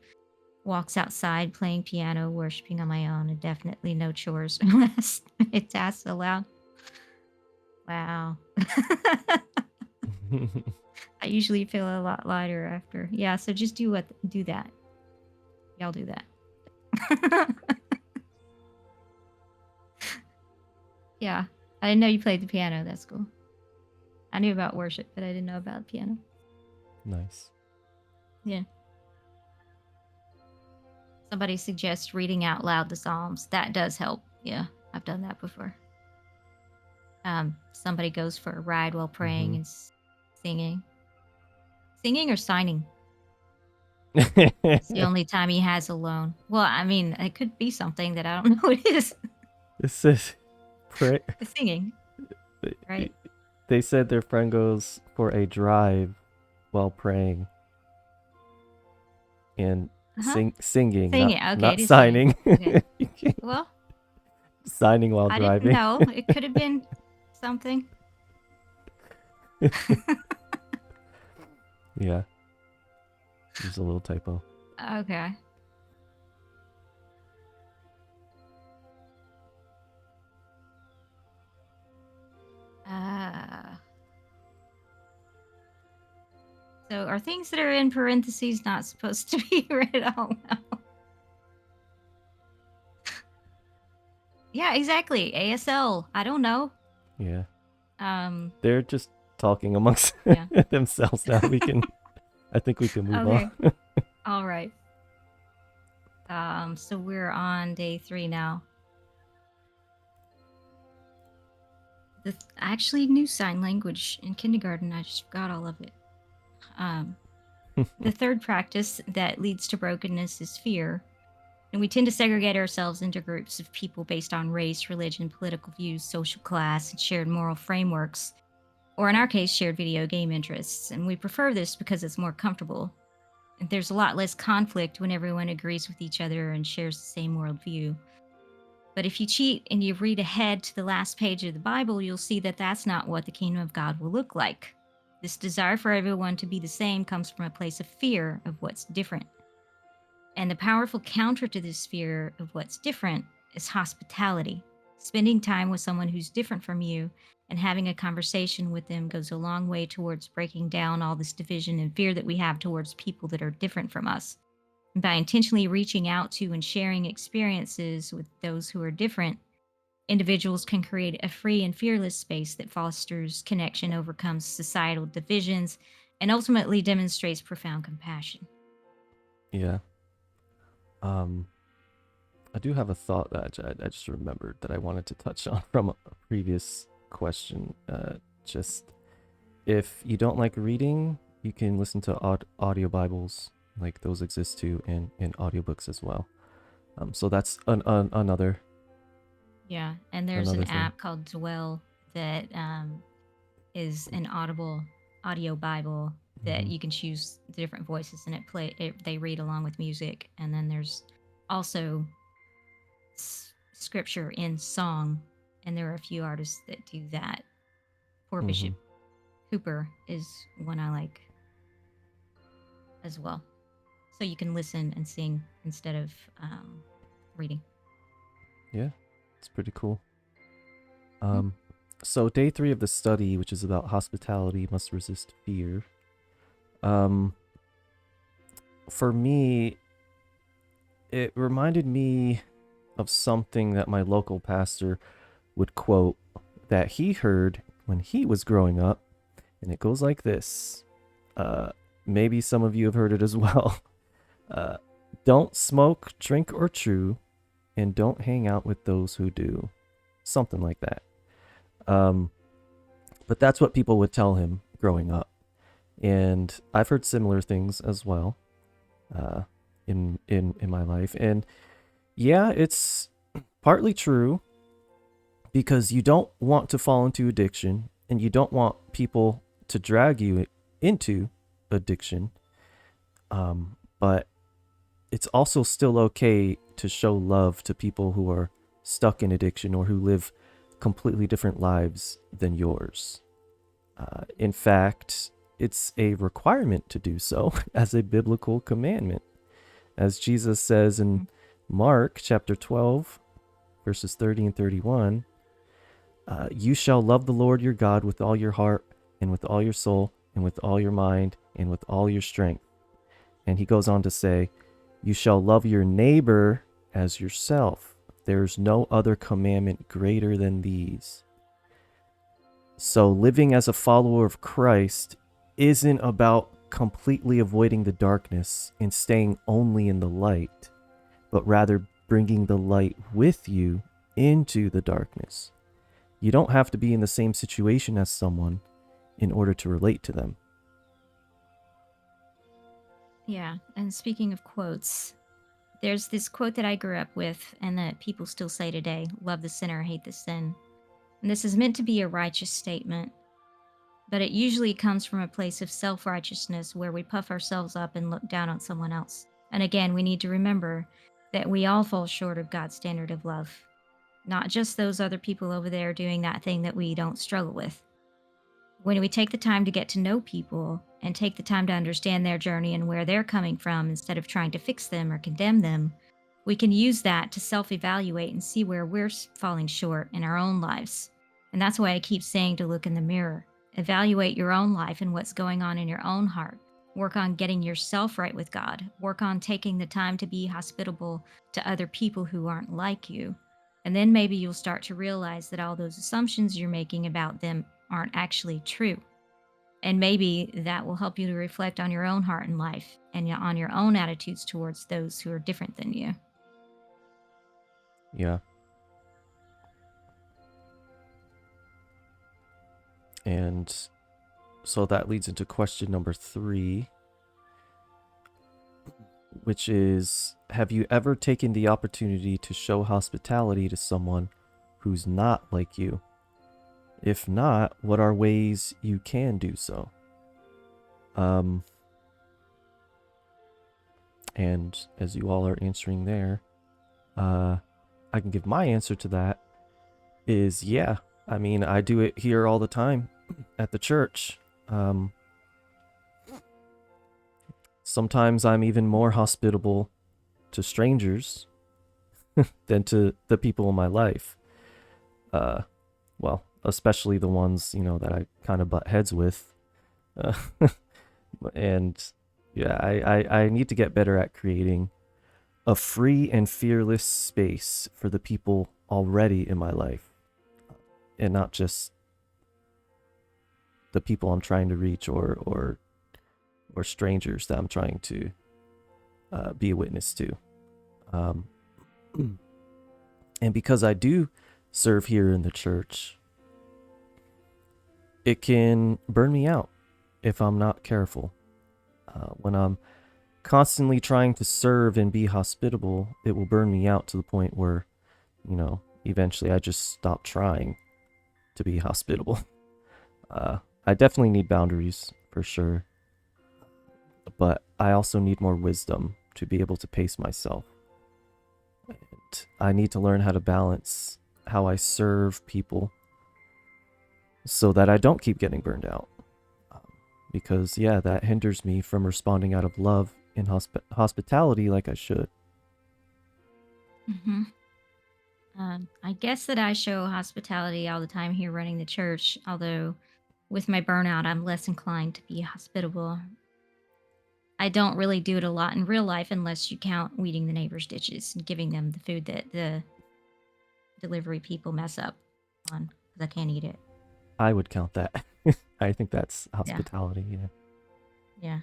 Speaker 1: walks outside, playing piano, worshiping on my own, and definitely no chores unless it tasks aloud. Wow. I usually feel a lot lighter after. Yeah, so just do that. Y'all do that. Yeah. I didn't know you played the piano. That's cool. I knew about worship, but I didn't know about piano.
Speaker 2: Nice.
Speaker 1: Yeah. Somebody suggests reading out loud the Psalms. That does help. Yeah, I've done that before. Somebody goes for a ride while praying and singing. Singing or signing? It's the only time he has alone. Well, I mean, it could be something that I don't know what it is.
Speaker 2: It says pray.
Speaker 1: Singing, right?
Speaker 2: They said their friend goes for a drive while praying and singing,
Speaker 1: Singing. Okay,
Speaker 2: not
Speaker 1: it is singing.
Speaker 2: signing.
Speaker 1: Okay. Well,
Speaker 2: Signing while
Speaker 1: I didn't
Speaker 2: driving.
Speaker 1: know. It could have been something.
Speaker 2: Yeah. There's a little typo.
Speaker 1: Okay. So are things that are in parentheses not supposed to be read out loud? Yeah, exactly. ASL. I don't know.
Speaker 2: Yeah. They're just talking amongst themselves now. I think we can move on.
Speaker 1: All right. So we're on day 3 now. I actually knew sign language in kindergarten. I just forgot all of it. The third practice that leads to brokenness is fear. And we tend to segregate ourselves into groups of people based on race, religion, political views, social class, and shared moral frameworks, or in our case, shared video game interests. And we prefer this because it's more comfortable. And there's a lot less conflict when everyone agrees with each other and shares the same worldview. But if you cheat and you read ahead to the last page of the Bible, you'll see that that's not what the kingdom of God will look like. This desire for everyone to be the same comes from a place of fear of what's different. And the powerful counter to this fear of what's different is hospitality. Spending time with someone who's different from you and having a conversation with them goes a long way towards breaking down all this division and fear that we have towards people that are different from us. And by intentionally reaching out to and sharing experiences with those who are different, individuals can create a free and fearless space that fosters connection, overcomes societal divisions, and ultimately demonstrates profound compassion.
Speaker 2: Yeah. I do have a thought that I just remembered that I wanted to touch on from a previous question. Just if you don't like reading, you can listen to audio Bibles. Like those exist too in audiobooks as well. So that's another.
Speaker 1: Yeah, and there's an app called Dwell that is an audio Bible that you can choose the different voices and they read along with music. And then there's also scripture in song, and there are a few artists that do that. Poor Bishop Hooper is one I like as well. So you can listen and sing instead of reading.
Speaker 2: Yeah, it's pretty cool.
Speaker 1: Mhm.
Speaker 2: So day 3 of the study, which is about hospitality must resist fear. Um, for me, it reminded me of something that my local pastor would quote that he heard when he was growing up, and it goes like this. Uh, Maybe some of you have heard it as well. Uh, don't smoke, drink, or chew, and don't hang out with those who do. Something like that. Um, but that's what people would tell him growing up. And I've heard similar things as well uh, in my life. And yeah, it's partly true because you don't want to fall into addiction and you don't want people to drag you into addiction. But it's also still okay to show love to people who are stuck in addiction or who live completely different lives than yours. In fact, it's a requirement to do so as a biblical commandment. As Jesus says in Mark chapter 12, verses 30 and 31, you shall love the Lord your God with all your heart and with all your soul and with all your mind and with all your strength. And he goes on to say, you shall love your neighbor as yourself. There's no other commandment greater than these. So living as a follower of Christ isn't about completely avoiding the darkness and staying only in the light, but rather bringing the light with you into the darkness. You don't have to be in the same situation as someone in order to relate to them.
Speaker 1: Yeah. And speaking of quotes, there's this quote that I grew up with and that people still say today: love the sinner, hate the sin. And this is meant to be a righteous statement, but it usually comes from a place of self righteousness where we puff ourselves up and look down on someone else. And again, we need to remember that we all fall short of God's standard of love, not just those other people over there doing that thing that we don't struggle with. When we take the time to get to know people and take the time to understand their journey and where they're coming from instead of trying to fix them or condemn them, we can use that to self evaluate and see where we're falling short in our own lives. And that's why I keep saying to look in the mirror, evaluate your own life and what's going on in your own heart. Work on getting yourself right with God. Work on taking the time to be hospitable to other people who aren't like you. And then maybe you'll start to realize that all those assumptions you're making about them aren't actually true. And maybe that will help you to reflect on your own heart and life and on your own attitudes towards those who are different than you.
Speaker 2: Yeah. And so that leads into question number 3, which is, have you ever taken the opportunity to show hospitality to someone who's not like you? If not, what are ways you can do so? And as you all are answering there, I can give my answer to that is yeah. I mean, I do it here all the time at the church. Sometimes I'm even more hospitable to strangers than to the people in my life. Well, especially the ones, that I kind of butt heads with. Uh, and yeah, I need to get better at creating a free and fearless space for the people already in my life, and not just the people I'm trying to reach or strangers that I'm trying to be a witness to. And because I do serve here in the church, it can burn me out if I'm not careful. When I'm constantly trying to serve and be hospitable, it will burn me out to the point where, eventually I just stop trying to be hospitable. I definitely need boundaries for sure, but I also need more wisdom to be able to pace myself. And I need to learn how to balance how I serve people so that I don't keep getting burned out. because yeah, that hinders me from responding out of love and hospitality like I should.
Speaker 1: Hmm. I guess that I show hospitality all the time here running the church, although with my burnout, I'm less inclined to be hospitable. I don't really do it a lot in real life unless you count weeding the neighbor's ditches and giving them the food that the delivery people mess up on because I can't eat it.
Speaker 2: I would count that. I think that's
Speaker 1: Yeah.
Speaker 2: hospitality. Yeah.
Speaker 1: Yeah.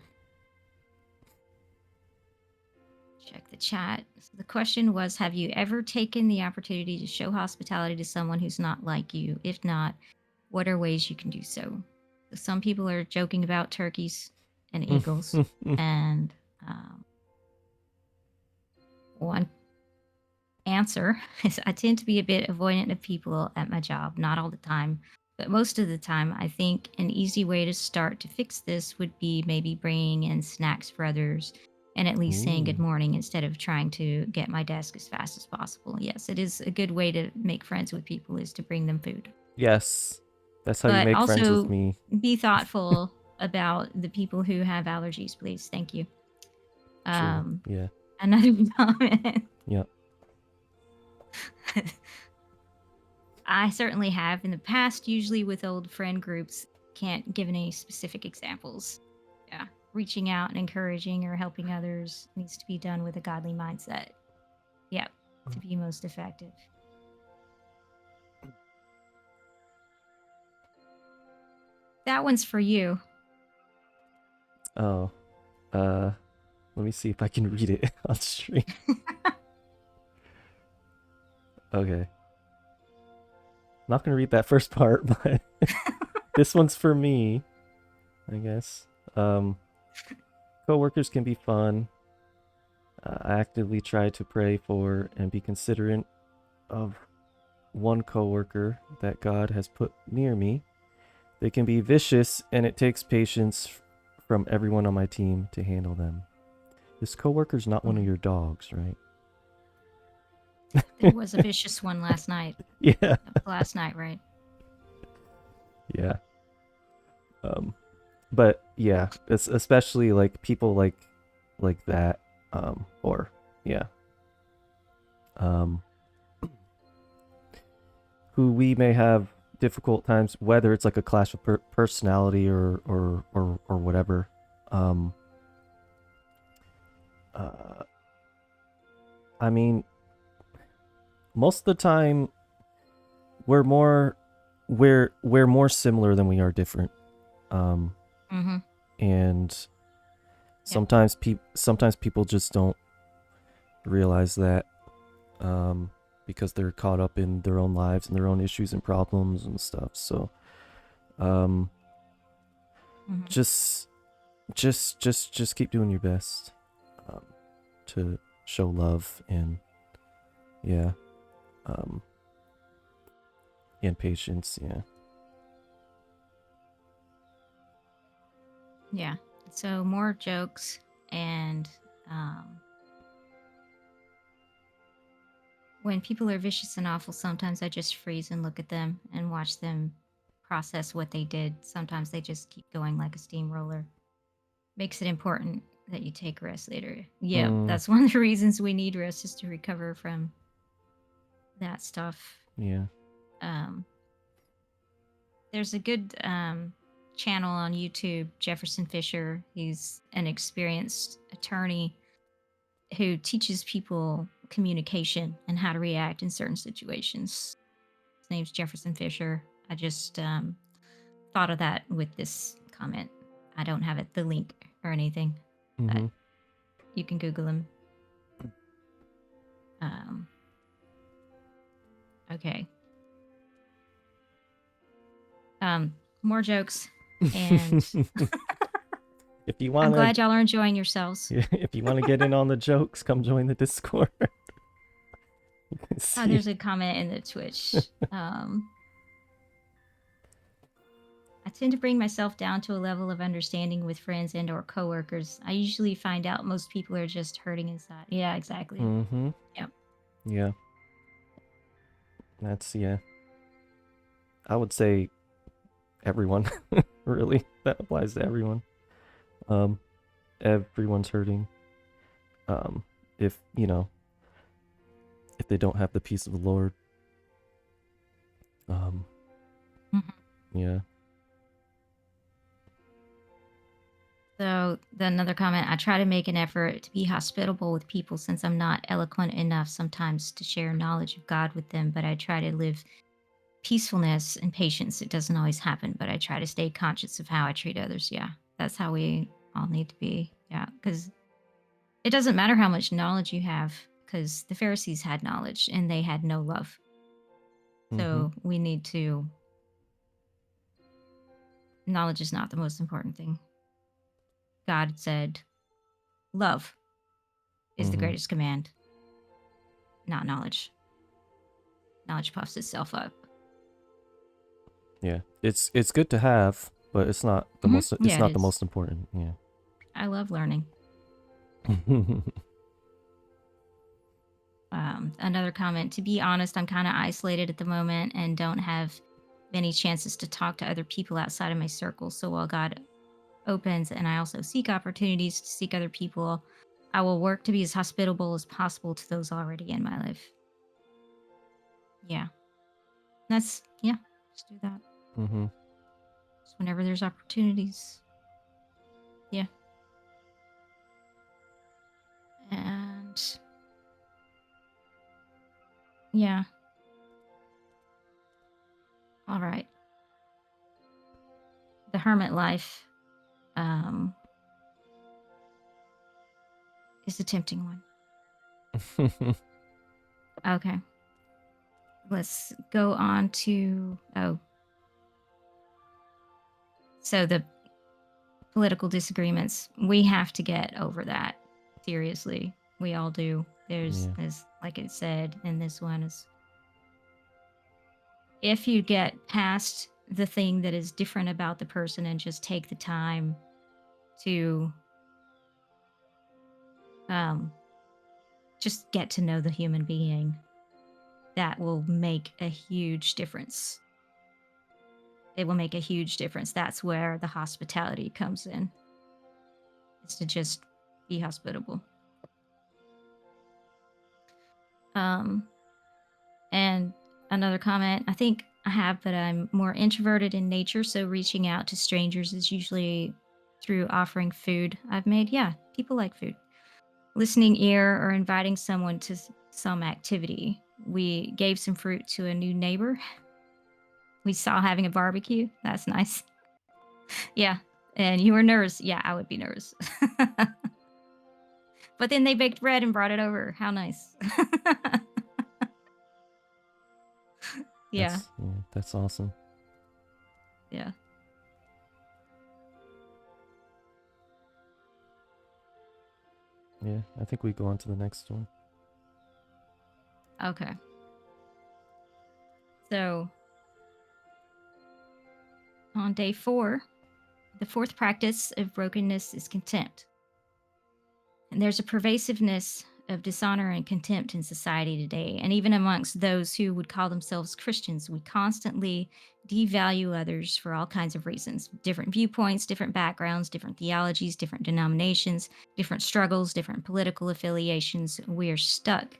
Speaker 1: Check the chat. So the question was, have you ever taken the opportunity to show hospitality to someone who's not like you? If not, what are ways you can do so? So some people are joking about turkeys and eagles, and one answer is I tend to be a bit avoidant of people at my job, not all the time, but most of the time. I think an easy way to start to fix this would be maybe bringing in snacks for others and at least saying good
Speaker 2: Ooh.
Speaker 1: morning instead of trying to get my desk as fast as possible. Yes, it is a good way to make friends with people is to bring them food.
Speaker 2: Yes. That's how you
Speaker 1: But
Speaker 2: make friends with
Speaker 1: also
Speaker 2: me.
Speaker 1: be thoughtful about the people who have allergies, please. Thank you.
Speaker 2: True.
Speaker 1: Um,
Speaker 2: Yeah.
Speaker 1: Another comment.
Speaker 2: Yep.
Speaker 1: I certainly have in the past, usually with old friend groups. Can't give any specific examples. Yeah. Reaching out and encouraging or helping others needs to be done with a godly mindset. Yep. To be most effective. That one's for you.
Speaker 2: Oh. Let me see if I can read it on stream. Okay. Not gonna read that first part, but this one's for me, I guess. Coworkers can be fun. I actively try to pray for and be considerate of one coworker that God has put near me. They can be vicious, and it takes patience from everyone on my team to handle them. This coworker's not one of your dogs, right?
Speaker 1: There was a vicious one last night.
Speaker 2: Yeah.
Speaker 1: Last night, right?
Speaker 2: Yeah. But yeah, it's especially like people like that, or yeah, um, who we may have difficult times, whether it's like a clash of personality or whatever. Um, uh, I mean, most of the time we're more similar than we are different. Um,
Speaker 1: Mm-hmm.
Speaker 2: and
Speaker 1: Yep.
Speaker 2: sometimes people just don't realize that, because they're caught up in their own lives and their own issues and problems and stuff. So, um,
Speaker 1: Mm-hmm.
Speaker 2: just keep doing your best, um, to show love and yeah, um, and patience. Yeah.
Speaker 1: Yeah. So more jokes and um, when people are vicious and awful, sometimes I just freeze and look at them and watch them process what they did. Sometimes they just keep going like a steamroller. Makes it important that you take rest later. Yeah,
Speaker 2: Mm,
Speaker 1: that's one of the reasons we need rest is to recover from that stuff.
Speaker 2: yeah.
Speaker 1: Um, there's a good channel on YouTube, Jefferson Fisher. He's an experienced attorney who teaches people communication and how to react in certain situations. His name's Jefferson Fisher. I just thought of that with this comment. I don't have the link or anything, but
Speaker 2: Mm-hmm.
Speaker 1: you can Google him. Um, okay. More jokes, and
Speaker 2: If you
Speaker 1: I'm
Speaker 2: wanna,
Speaker 1: glad y'all are enjoying yourselves.
Speaker 2: if you wanna get in on the jokes, come join the Discord.
Speaker 1: Oh,
Speaker 2: See.
Speaker 1: there's a comment in the Twitch. I tend to bring myself down to a level of understanding with friends and or coworkers. I usually find out most people are just hurting inside. Yeah, exactly.
Speaker 2: Mm-hmm.
Speaker 1: Yep.
Speaker 2: Yeah. That's yeah. I would say everyone. really. That applies to everyone. Um, everyone's hurting. Um, if, if they don't have the peace of the Lord. Um,
Speaker 1: Mhm.
Speaker 2: yeah.
Speaker 1: So, then another comment, I try to make an effort to be hospitable with people since I'm not eloquent enough sometimes to share knowledge of God with them, but I try to live peacefulness and patience. It doesn't always happen, but I try to stay conscious of how I treat others. Yeah. That's how we all need to be. Yeah. Because it doesn't matter how much knowledge you have, because the Pharisees had knowledge and they had no love.
Speaker 2: Mm-hmm.
Speaker 1: So we need to, knowledge is not the most important thing. God said, love is the
Speaker 2: Mm-hmm.
Speaker 1: greatest command, not knowledge. Knowledge puffs itself up.
Speaker 2: Yeah. It's good to have, but it's not the most it's
Speaker 1: Yeah, it
Speaker 2: not the
Speaker 1: is.
Speaker 2: most important. Yeah.
Speaker 1: I love learning. Another comment, to be honest, I'm kind of isolated at the moment and don't have many chances to talk to other people outside of my circle. So while God opens and I also seek opportunities to seek other people, I will work to be as hospitable as possible to those already in my life. Yeah. Yeah, just do that.
Speaker 2: Mm-hmm.
Speaker 1: Just whenever there's opportunities. Yeah. And yeah. All right. The hermit life um, is a tempting one. Okay. Let's go on to, so the political disagreements. We have to get over that. Seriously. We all do. There's,
Speaker 2: Yeah.
Speaker 1: as like it said in this one, is if you get past the thing that is different about the person and just take the time to um, just get to know the human being, that will make a huge difference. It will make a huge difference. That's where the hospitality comes in. Is to just be hospitable. Um, and another comment, I think I have, but I'm more introverted in nature, so reaching out to strangers is usually through offering food I've made. Yeah, people like food. Listening ear or inviting someone to some activity. We gave some fruit to a new neighbor. We saw having a barbecue. That's nice. Yeah. And you were nervous. Yeah, I would be nervous. But then they baked bread and brought it over. How nice. Yeah.
Speaker 2: That's awesome.
Speaker 1: Yeah.
Speaker 2: Yeah, I think we go on to the next one.
Speaker 1: Okay. So on day 4, the fourth practice of brokenness is contempt. And there's a pervasiveness of dishonor and contempt in society today. And even amongst those who would call themselves Christians, we constantly devalue others for all kinds of reasons, different viewpoints, different backgrounds, different theologies, different denominations, different struggles, different political affiliations. We are stuck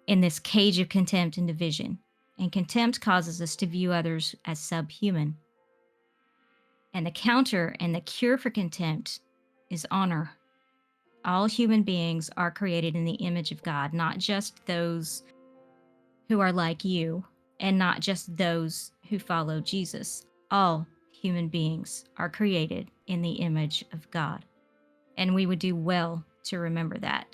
Speaker 1: in this cage of contempt and division. And contempt causes us to view others as subhuman. And the counter and the cure for contempt is honor. All human beings are created in the image of God, not just those who are like you and not just those who follow Jesus. All human beings are created in the image of God. And we would do well to remember that.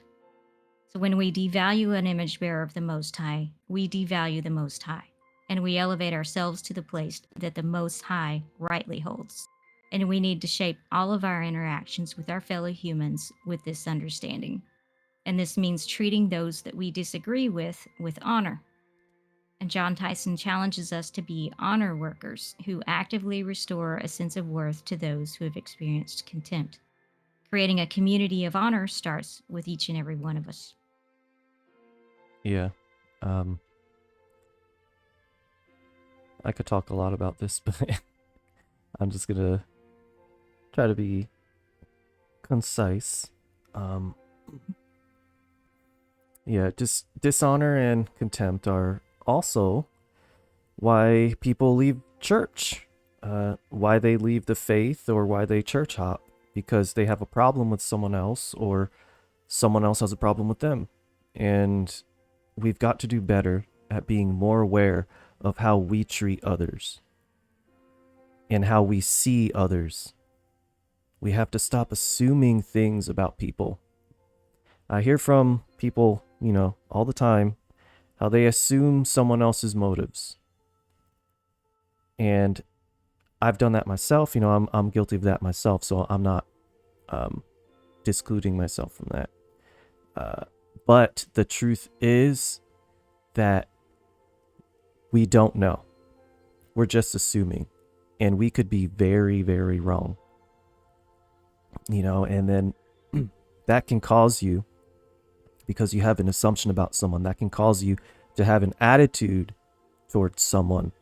Speaker 1: So when we devalue an image bearer of the Most High, we devalue the Most High, and we elevate ourselves to the place that the Most High rightly holds. And we need to shape all of our interactions with our fellow humans with this understanding. And this means treating those that we disagree with honor. And Jon Tyson challenges us to be honor workers who actively restore a sense of worth to those who have experienced contempt. Creating a community of honor starts with each and every one of us.
Speaker 2: Yeah. Um, I could talk a lot about this, but I'm just gonna try to be concise. Um, yeah, just dishonor and contempt are also why people leave church, why they leave the faith, or why they church hop, because they have a problem with someone else, or someone else has a problem with them. And we've got to do better at being more aware of how we treat others and how we see others. We have to stop assuming things about people. I hear from people, all the time, how they assume someone else's motives. And I've done that myself. I'm guilty of that myself, so I'm not discluding myself from that. But the truth is that we don't know. We're just assuming. And we could be very, very wrong. And then that can cause you, because you have an assumption about someone, that can cause you to have an attitude towards someone.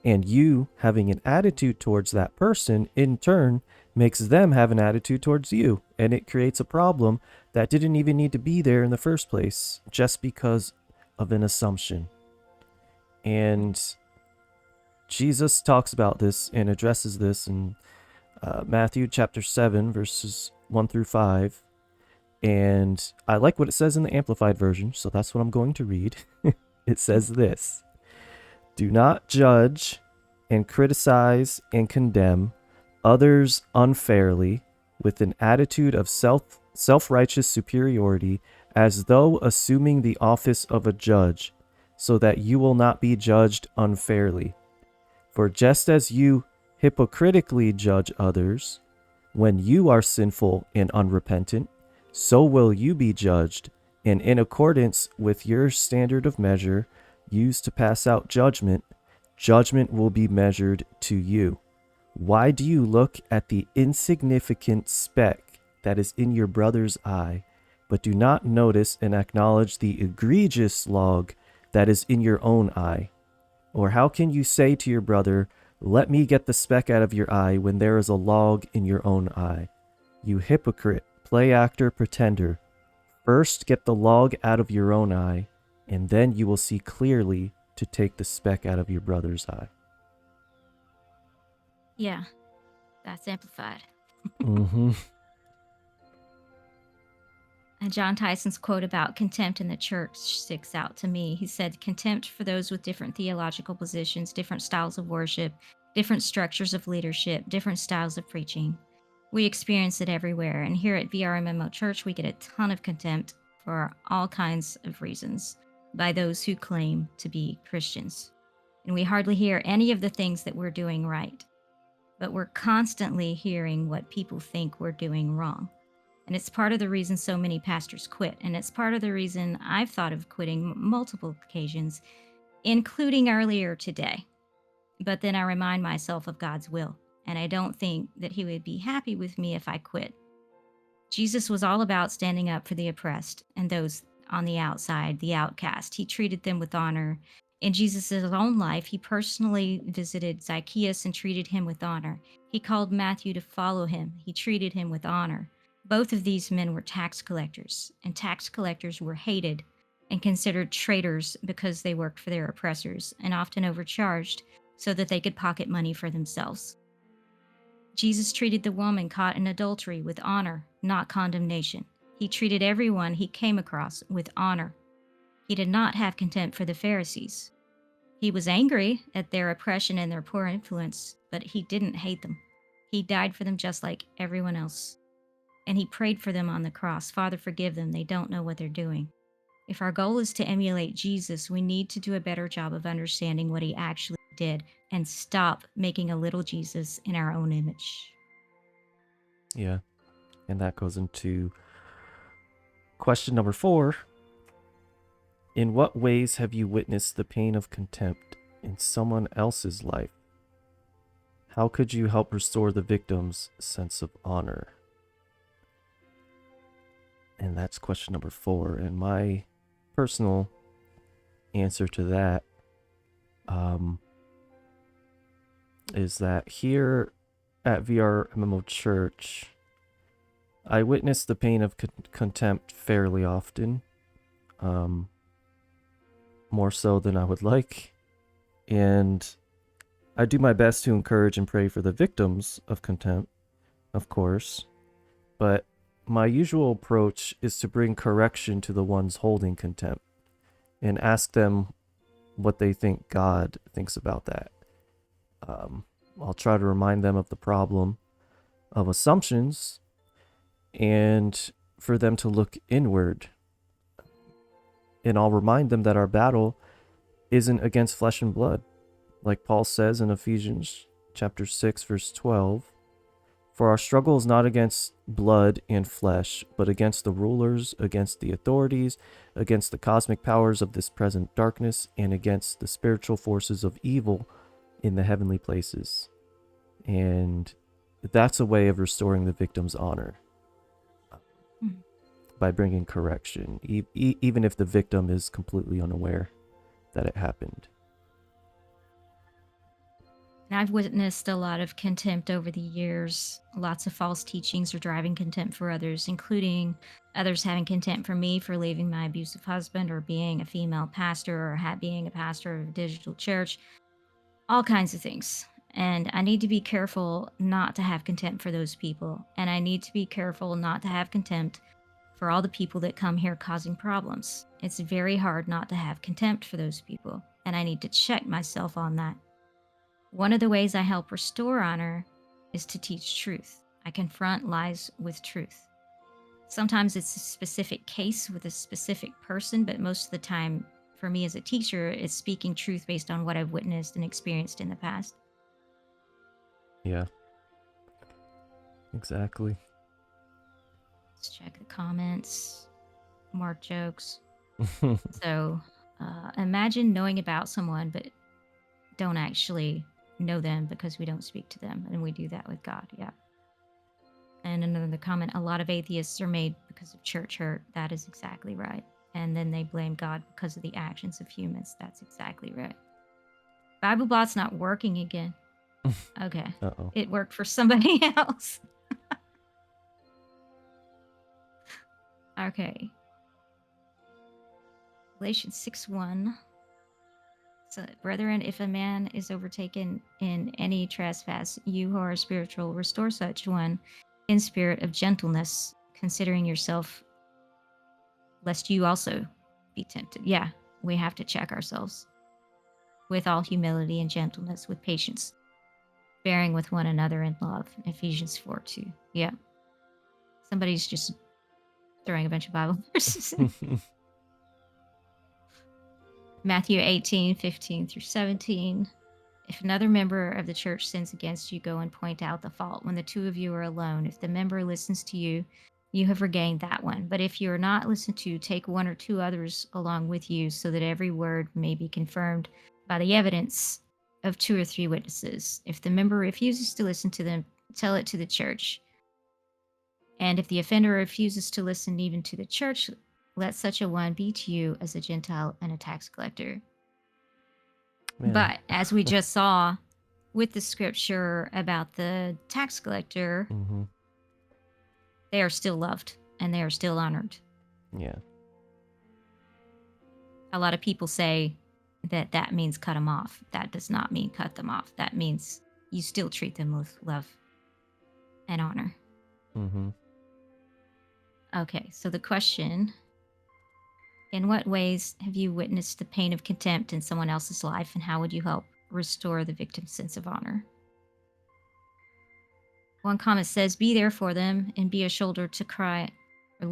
Speaker 2: And you having an attitude towards that person, in turn, makes them have an attitude towards you. And it creates a problem that didn't even need to be there in the first place, just because of an assumption. And Jesus talks about this and addresses this in Matthew chapter 7, verses 1 through 5. And I like what it says in the Amplified Version, so that's what I'm going to read. It says this: "Do not judge and criticize and condemn others unfairly with an attitude of self-righteous superiority, as though assuming the office of a judge, so that you will not be judged unfairly. For just as you hypocritically judge others when you are sinful and unrepentant, so will you be judged, and in accordance with your standard of measure used to pass out judgment, judgment will be measured to you. Why do you look at the insignificant speck that is in your brother's eye, but do not notice and acknowledge the egregious log that is in your own eye? Or how can you say to your brother, 'Let me get the speck out of your eye,' when there is a log in your own eye? You hypocrite, play actor, pretender. First get the log out of your own eye, and then you will see clearly to take the speck out of your brother's eye."
Speaker 1: Yeah, that's amplified.
Speaker 2: Mm-hmm.
Speaker 1: And Jon Tyson's quote about contempt in the church sticks out to me. He said, "Contempt for those with different theological positions, different styles of worship, different structures of leadership, different styles of preaching. We experience it everywhere. And here at VRMMO Church, we get a ton of contempt for all kinds of reasons by those who claim to be Christians. And we hardly hear any of the things that we're doing right, but we're constantly hearing what people think we're doing wrong. And it's part of the reason so many pastors quit. And it's part of the reason I've thought of quitting multiple occasions, including earlier today. But then I remind myself of God's will. And I don't think that he would be happy with me if I quit. Jesus was all about standing up for the oppressed and those on the outside, the outcast. He treated them with honor. In Jesus' own life, he personally visited Zacchaeus and treated him with honor. He called Matthew to follow him. He treated him with honor. Both of these men were tax collectors, and tax collectors were hated and considered traitors because they worked for their oppressors and often overcharged so that they could pocket money for themselves. Jesus treated the woman caught in adultery with honor, not condemnation. He treated everyone he came across with honor. He did not have contempt for the Pharisees. He was angry at their oppression and their poor influence, but he didn't hate them. He died for them just like everyone else. And he prayed for them on the cross. "Father, forgive them. They don't know what they're doing." If our goal is to emulate Jesus, we need to do a better job of understanding what he actually did and stop making a little Jesus in our own image.
Speaker 2: Yeah. And that goes into question number 4. In what ways have you witnessed the pain of contempt in someone else's life? How could you help restore the victim's sense of honor? And that's question number 4. And my personal answer to that is that here at VR MMO Church, I witness the pain of contempt fairly often, um, more so than I would like. And I do my best to encourage and pray for the victims of contempt, of course, but my usual approach is to bring correction to the ones holding contempt and ask them what they think God thinks about that. Um, I'll try to remind them of the problem of assumptions and for them to look inward. And I'll remind them that our battle isn't against flesh and blood. Like Paul says in Ephesians chapter 6, verse 12, for our struggle is not against blood and flesh, but against the rulers, against the authorities, against the cosmic powers of this present darkness, and against the spiritual forces of evil in the heavenly places. And that's a way of restoring the victim's honor by bringing correction, even if the victim is completely unaware that it happened.
Speaker 1: And I've witnessed a lot of contempt over the years. Lots of false teachings are driving contempt for others, including others having contempt for me for leaving my abusive husband or being a female pastor or being a pastor of a digital church, all kinds of things. And I need to be careful not to have contempt for those people. And I need to be careful not to have contempt for all the people that come here causing problems. It's very hard not to have contempt for those people. And I need to check myself on that. One of the ways I help restore honor is to teach truth. I confront lies with truth. Sometimes it's a specific case with a specific person, but most of the time, for me as a teacher, it's speaking truth based on what I've witnessed and experienced in the past.
Speaker 2: Yeah, exactly.
Speaker 1: Let's check the comments. More jokes. So imagine knowing about someone, but don't actually know them because we don't speak to them, and we do that with God. Yeah. And another comment, a lot of atheists are made because of church hurt. That is exactly right. And then they blame God because of the actions of humans. That's exactly right. BibleBot's not working again. Okay.
Speaker 2: Uh-oh.
Speaker 1: It worked for somebody else. Okay. Galatians 6:1. So, brethren, if a man is overtaken in any trespass, you who are spiritual, restore such one in spirit of gentleness, considering yourself, lest you also be tempted. Yeah, we have to check ourselves with all humility and gentleness, with patience, bearing with one another in love. Ephesians 4:2. Yeah. Somebody's just throwing a bunch of Bible verses in. Matthew 18:15-17. If another member of the church sins against you, go and point out the fault when the two of you are alone. If the member listens to you, you have regained that one. But if you are not listened to, take one or two others along with you, so that every word may be confirmed by the evidence of two or three witnesses. If the member refuses to listen to them, tell it to the church. And if the offender refuses to listen even to the church, let such a one be to you as a Gentile and a tax collector.
Speaker 2: Man.
Speaker 1: But as we just saw with the scripture about the tax collector, they are still loved and they are still honored.
Speaker 2: Yeah.
Speaker 1: A lot of people say that that means cut them off. That does not mean cut them off. That means you still treat them with love and honor. Okay, so the question, in what ways have you witnessed the pain of contempt in someone else's life, and how would you help restore the victim's sense of honor? One comment says, be there for them and be a shoulder to cry or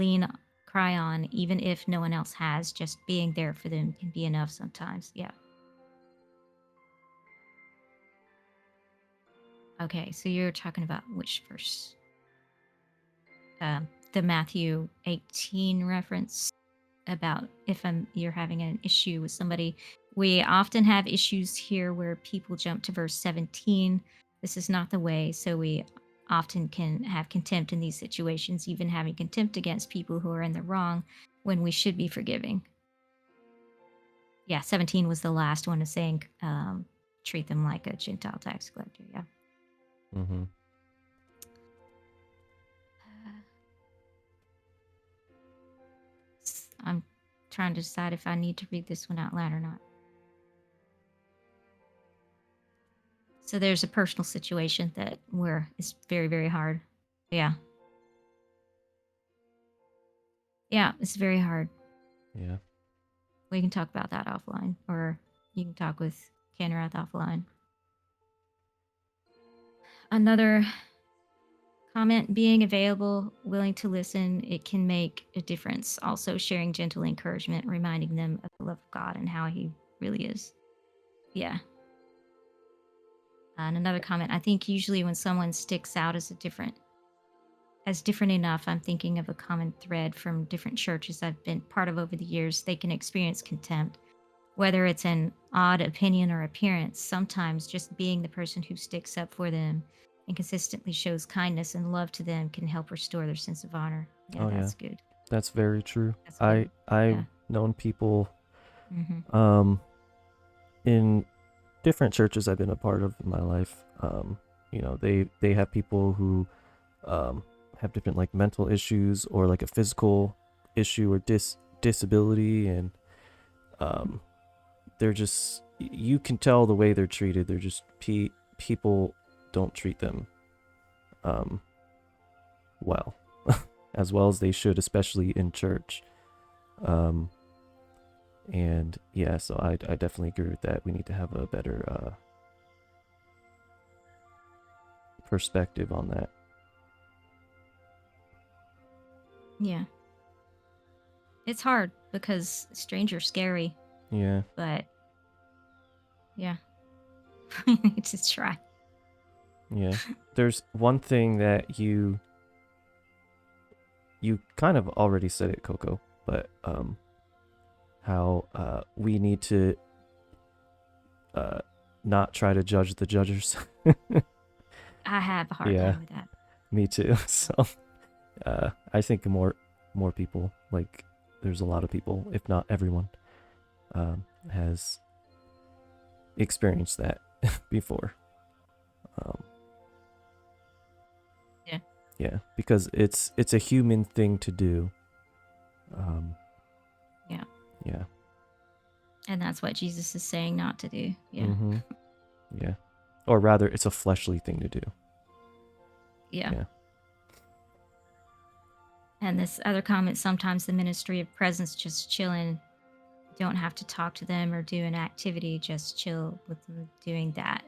Speaker 1: cry on, even if no one else has. Just being there for them can be enough sometimes. Yeah. Okay, so you're talking about which verse? The Matthew 18 reference about if you're having an issue with somebody. We often have issues here where people jump to verse 17. This is not the way, so we often can have contempt in these situations, even having contempt against people who are in the wrong when we should be forgiving. Yeah, 17 was the last one of saying treat them like a Gentile tax collector. Yeah. I'm trying to decide if I need to read this one out loud or not. So there's a personal situation that where it's very, very hard. Yeah. Yeah, it's very hard.
Speaker 2: Yeah.
Speaker 1: We can talk about that offline, or you can talk with Kenrath offline. Another comment: being available, willing to listen, it can make a difference. Also, sharing gentle encouragement, reminding them of the love of God and how He really is. Yeah. And another comment: I think usually when someone sticks out as different enough, I'm thinking of a common thread from different churches I've been part of over the years. They can experience contempt, whether it's an odd opinion or appearance. Sometimes just being the person who sticks up for them and consistently shows kindness and love to them can help restore their sense of honor. Yeah,
Speaker 2: Oh yeah.
Speaker 1: that's good.
Speaker 2: That's very true.
Speaker 1: That's good.
Speaker 2: I've
Speaker 1: Yeah.
Speaker 2: known people
Speaker 1: Mm-hmm.
Speaker 2: in different churches I've been a part of in my life. You know, they have people who have different like mental issues or like a physical issue or disability, and they're just, you can tell the way they're treated. They're just people don't treat them well as well as they should, especially in church. And yeah, so I definitely agree with that. We need to have a better perspective on that.
Speaker 1: Yeah. It's hard because strangers scary,
Speaker 2: Yeah.
Speaker 1: but yeah, we need to try.
Speaker 2: Yeah. There's one thing that you kind of already said it, Coco, but how we need to not try to judge the judges.
Speaker 1: I have a hard
Speaker 2: Yeah,
Speaker 1: time with that.
Speaker 2: me too. So I think more people, like there's a lot of people, if not everyone, has experienced that before.
Speaker 1: Yeah.
Speaker 2: Yeah, because it's a human thing to do.
Speaker 1: Yeah.
Speaker 2: Yeah.
Speaker 1: And that's what Jesus is saying not to do. Yeah.
Speaker 2: Mm-hmm. Yeah. Or rather, it's a fleshly thing to do.
Speaker 1: Yeah.
Speaker 2: Yeah.
Speaker 1: And this other comment: sometimes the ministry of presence, just chilling, don't have to talk to them or do an activity, just chill with them doing that.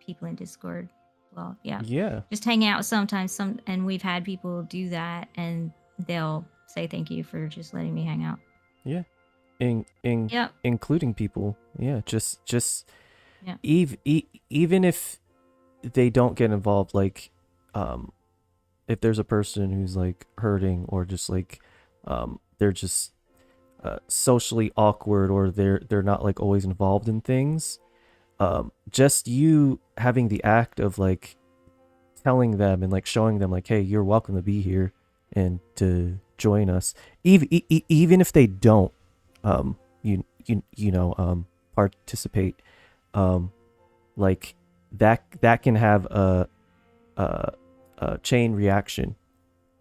Speaker 1: People in Discord. Well, yeah.
Speaker 2: Yeah.
Speaker 1: Just hang out sometimes, and we've had people do that and they'll say thank you for just letting me hang out.
Speaker 2: Yeah.
Speaker 1: Yep.
Speaker 2: Including people. Yeah.
Speaker 1: Yeah.
Speaker 2: Even if they don't get involved, like, if there's a person who's like hurting or just like, they're just socially awkward, or they're not like always involved in things, just you having the act of like telling them and like showing them like, hey, you're welcome to be here and to join us, even if they don't participate, like that can have a chain reaction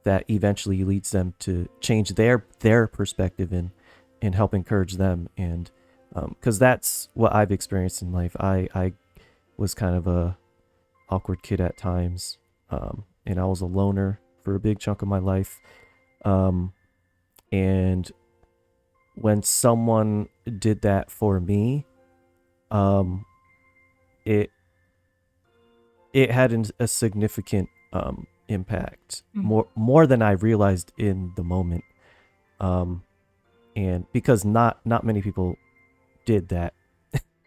Speaker 2: that eventually leads them to change their perspective and help encourage them. And because that's what I've experienced in life. I was kind of a awkward kid at times, and I was a loner for a big chunk of my life. And when someone did that for me, it had a significant impact, more than I realized in the moment. And because not many people did that,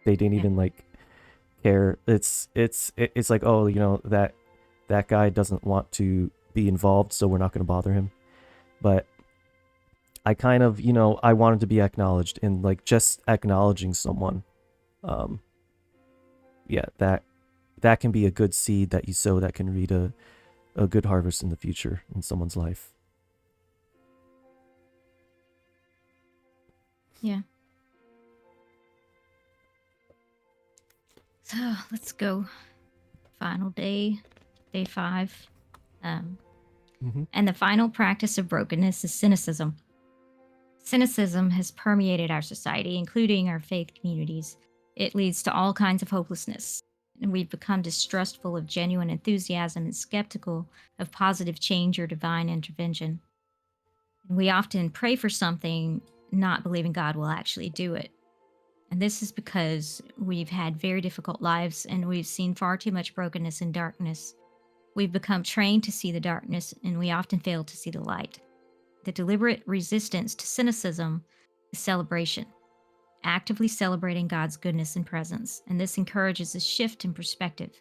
Speaker 2: they didn't even like care. It's like, oh, you know, that guy doesn't want to be involved, so we're not going to bother him. But I kind of, you know, I wanted to be acknowledged, and like just acknowledging someone, yeah, that can be a good seed that you sow that can reap a good harvest in the future in someone's life.
Speaker 1: Yeah. So let's go. Final day 5. And the final practice of brokenness is cynicism. Cynicism has permeated our society, including our faith communities. It leads to all kinds of hopelessness, and we've become distrustful of genuine enthusiasm and skeptical of positive change or divine intervention. We often pray for something, not believing God will actually do it. And this is because we've had very difficult lives and we've seen far too much brokenness and darkness. We've become trained to see the darkness and we often fail to see the light. The deliberate resistance to cynicism is celebration, actively celebrating God's goodness and presence. And this encourages a shift in perspective.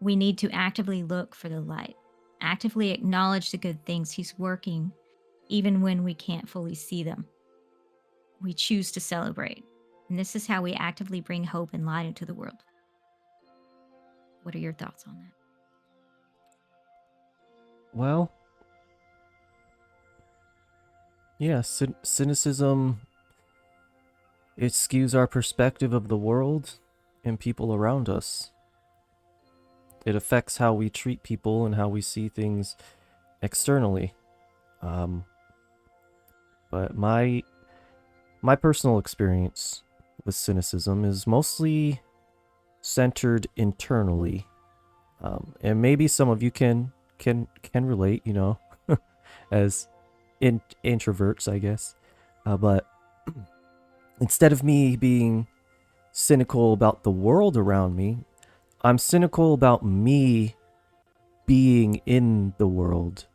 Speaker 1: We need to actively look for the light, actively acknowledge the good things He's working, even when we can't fully see them. We choose to celebrate. And this is how we actively bring hope and light into the world. What are your thoughts on that?
Speaker 2: Well, yeah, cynicism, it skews our perspective of the world and people around us. It affects how we treat people and how we see things externally. But my personal experience with cynicism is mostly centered internally, and maybe some of you can relate, as introverts, I guess. But instead of me being cynical about the world around me, I'm cynical about me being in the world.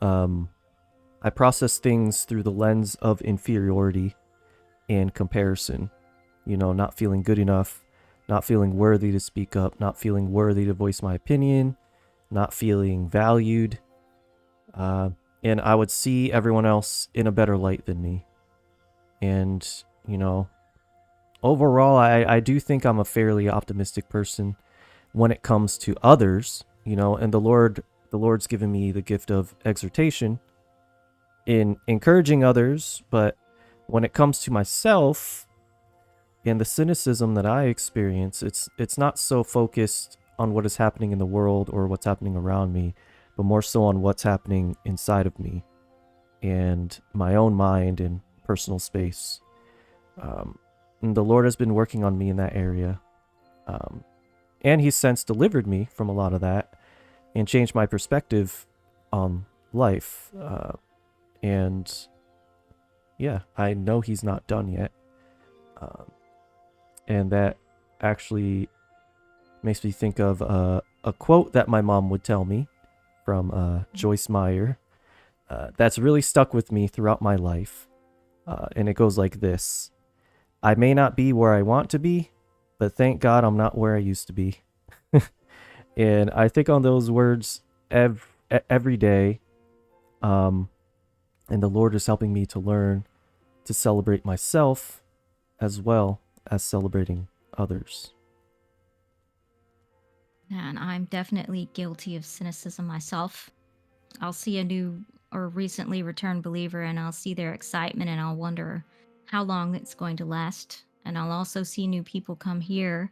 Speaker 2: I process things through the lens of inferiority and comparison. Not feeling good enough, not feeling worthy to speak up, not feeling worthy to voice my opinion, not feeling valued. And I would see everyone else in a better light than me. And, overall, I do think I'm a fairly optimistic person when it comes to others, and the Lord's given me the gift of exhortation in encouraging others, but when it comes to myself and the cynicism that I experience, it's not so focused on what is happening in the world or what's happening around me, but more so on what's happening inside of me and my own mind and personal space. And the Lord has been working on me in that area. And He's since delivered me from a lot of that and changed my perspective on life. And yeah, I know He's not done yet. And that actually makes me think of a quote that my mom would tell me from Joyce Meyer. That's really stuck with me throughout my life. And it goes like this: I may not be where I want to be, but thank God I'm not where I used to be. And I think on those words every day. And the Lord is helping me to learn to celebrate myself as well as celebrating others.
Speaker 1: And I'm definitely guilty of cynicism myself. I'll see a new or recently returned believer and I'll see their excitement and I'll wonder how long it's going to last. And I'll also see new people come here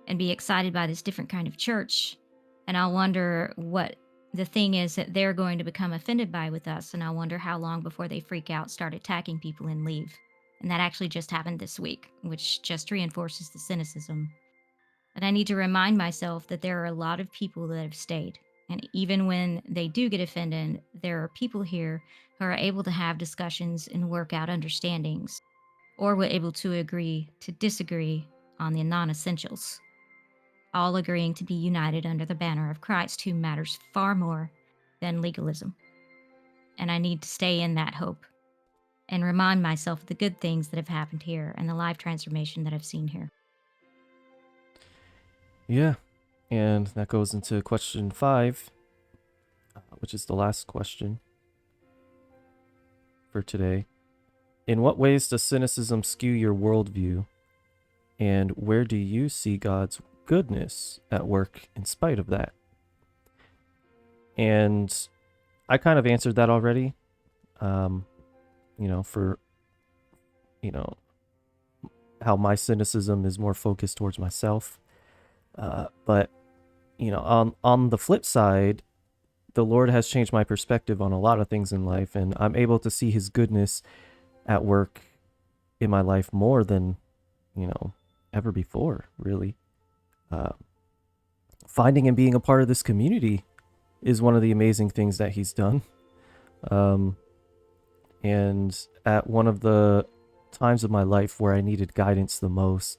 Speaker 1: and be excited by this different kind of church. And I'll wonder what the thing is that they're going to become offended by with us. And I wonder how long before they freak out, start attacking people, and leave. And that actually just happened this week, which just reinforces the cynicism. And I need to remind myself that there are a lot of people that have stayed. And even when they do get offended, there are people here who are able to have discussions and work out understandings, or were able to agree to disagree on the non essentials, all agreeing to be united under the banner of Christ, who matters far more than legalism. And I need to stay in that hope and remind myself of the good things that have happened here and the life transformation that I've seen here.
Speaker 2: Yeah, and that goes into question 5, which is the last question for today. In what ways does cynicism skew your worldview? And where do you see God's goodness at work in spite of that? And I kind of answered that already. For how my cynicism is more focused towards myself. But on the flip side, the Lord has changed my perspective on a lot of things in life, and I'm able to see His goodness at work in my life more than, you know, ever before, really. Uh, Finding and being a part of this community is one of the amazing things that he's done. Um, and at one of the times of my life where I needed guidance the most,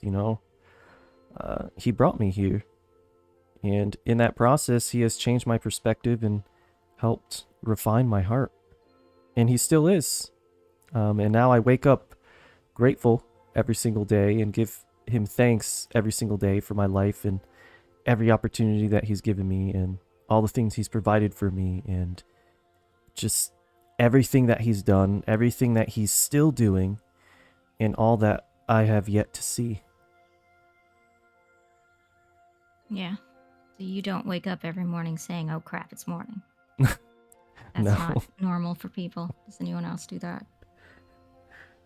Speaker 2: he brought me here. And in that process, he has changed my perspective and helped refine my heart. And he still is. And now I wake up grateful every single day and give him thanks every single day for my life and every opportunity that he's given me and all the things he's provided for me and just everything that he's done, everything that he's still doing, and all that I have yet to see.
Speaker 1: Yeah. So you don't wake up every morning saying, "Oh crap, it's morning." That's not
Speaker 2: No.
Speaker 1: normal for people. Does anyone else do that?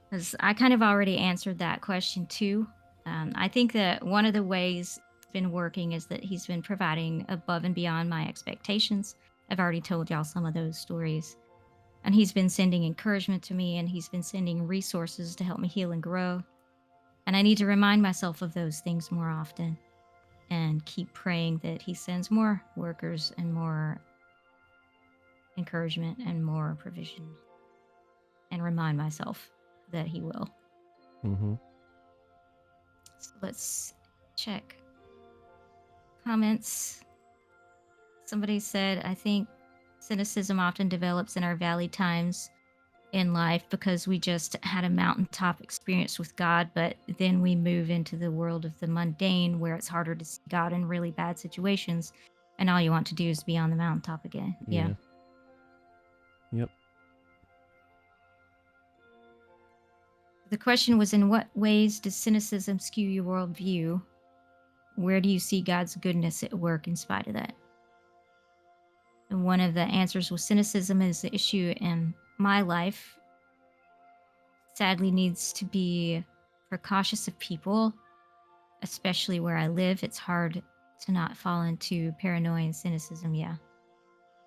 Speaker 1: Because I kind of already answered that question too. I think that one of the ways it's been working is that he's been providing above and beyond my expectations. I've already told y'all some of those stories. And he's been sending encouragement to me, and he's been sending resources to help me heal and grow. And I need to remind myself of those things more often and keep praying that he sends more workers and more encouragement and more provision, and remind myself that he will.
Speaker 2: Mm-hmm.
Speaker 1: So let's check comments. Somebody said, I think cynicism often develops in our valley times in life because we just had a mountaintop experience with God, but then we move into the world of the mundane where it's harder to see God in really bad situations. And all you want to do is be on the mountaintop again. Yeah.
Speaker 2: Yeah. Yep.
Speaker 1: The question was, in what ways does cynicism skew your worldview? Where do you see God's goodness at work in spite of that? And one of the answers was cynicism is the issue in my life. Sadly, needs to be precautious of people, especially where I live. It's hard to not fall into paranoia and cynicism. Yeah.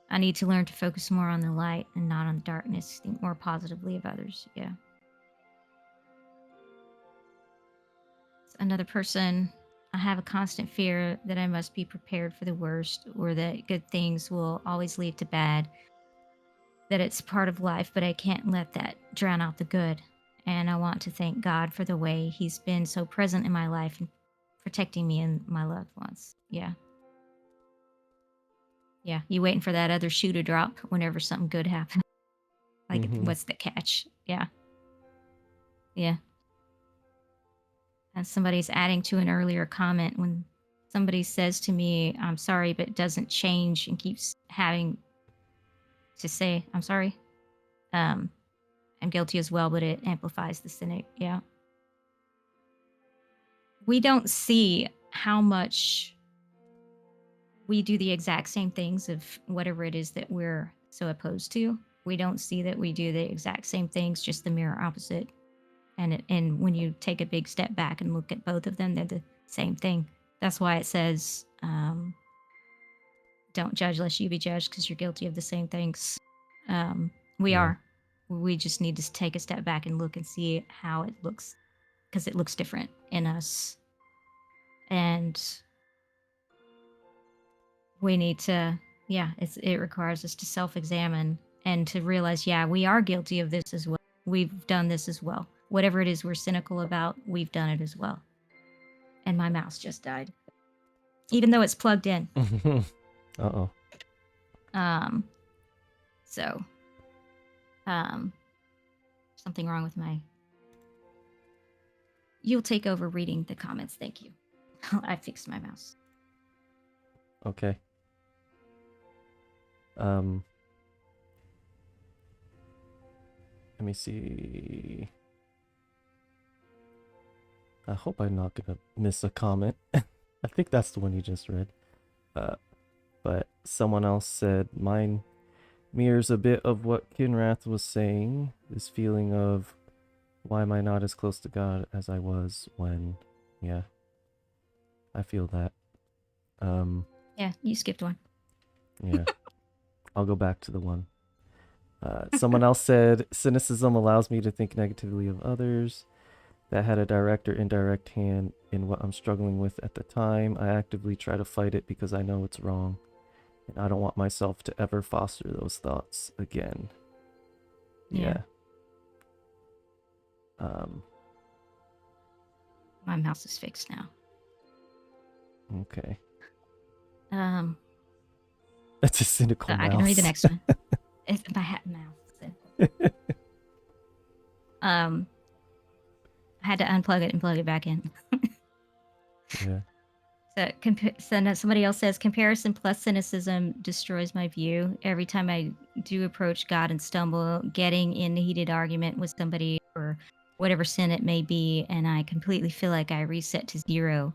Speaker 1: I need to learn to focus more on the light and not on the darkness, think more positively of others. Yeah. Another person, I have a constant fear that I must be prepared for the worst or that good things will always lead to bad, that it's part of life, but I can't let that drown out the good. And I want to thank God for the way he's been so present in my life and protecting me and my loved ones. Yeah. Yeah. You waiting for that other shoe to drop whenever something good happens. Like,
Speaker 2: Mm-hmm.
Speaker 1: what's the catch? Yeah. Yeah. And somebody's adding to an earlier comment when somebody says to me, I'm sorry, but doesn't change and keeps having to say, I'm sorry. Um, I'm guilty as well, but it amplifies the cynic. Yeah. We don't see how much we do the exact same things of whatever it is that we're so opposed to. We don't see that we do the exact same things, just the mirror opposite. And when you take a big step back and look at both of them, they're the same thing. That's why it says, don't judge lest you be judged, because you're guilty of the same things. We
Speaker 2: Yeah.
Speaker 1: are. We just need to take a step back and look and see how it looks, because it looks different in us. And we need to, yeah, it requires us to self-examine and to realize, yeah, we are guilty of this as well. We've done this as well. Whatever it is we're cynical about, we've done it as well. And my mouse just died, even though it's plugged in.
Speaker 2: Uh-oh.
Speaker 1: Um, so, something wrong with my. You'll take over reading the comments. Thank you. I fixed my mouse.
Speaker 2: Okay. Let me see. I hope I'm not gonna miss a comment. I think that's the one you just read. But someone else said mine mirrors a bit of what Kinrath was saying. This feeling of why am I not as close to God as I was when, yeah, I feel that.
Speaker 1: Yeah, you skipped one.
Speaker 2: Yeah, I'll go back to the one. Someone else said, cynicism allows me to think negatively of others. That had a direct or indirect hand in what I'm struggling with at the time. I actively try to fight it because I know it's wrong. And I don't want myself to ever foster those thoughts again.
Speaker 1: Yeah.
Speaker 2: Yeah.
Speaker 1: My mouse is fixed now.
Speaker 2: Okay.
Speaker 1: Um,
Speaker 2: That's a cynical
Speaker 1: so
Speaker 2: mouse.
Speaker 1: I can read the next one. It's my mouse. I had to unplug it and plug it back in.
Speaker 2: Yeah.
Speaker 1: So somebody else says, comparison plus cynicism destroys my view. Every time I do approach God and stumble, getting in a heated argument with somebody or whatever sin it may be, and I completely feel like I reset to zero.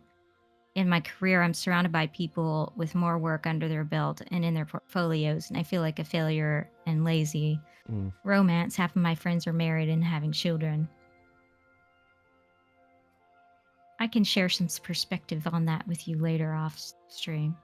Speaker 1: In my career, I'm surrounded by people with more work under their belt and in their portfolios, and I feel like a failure and lazy. Romance, half of my friends are married and having children. I can share some perspective on that with you later off stream.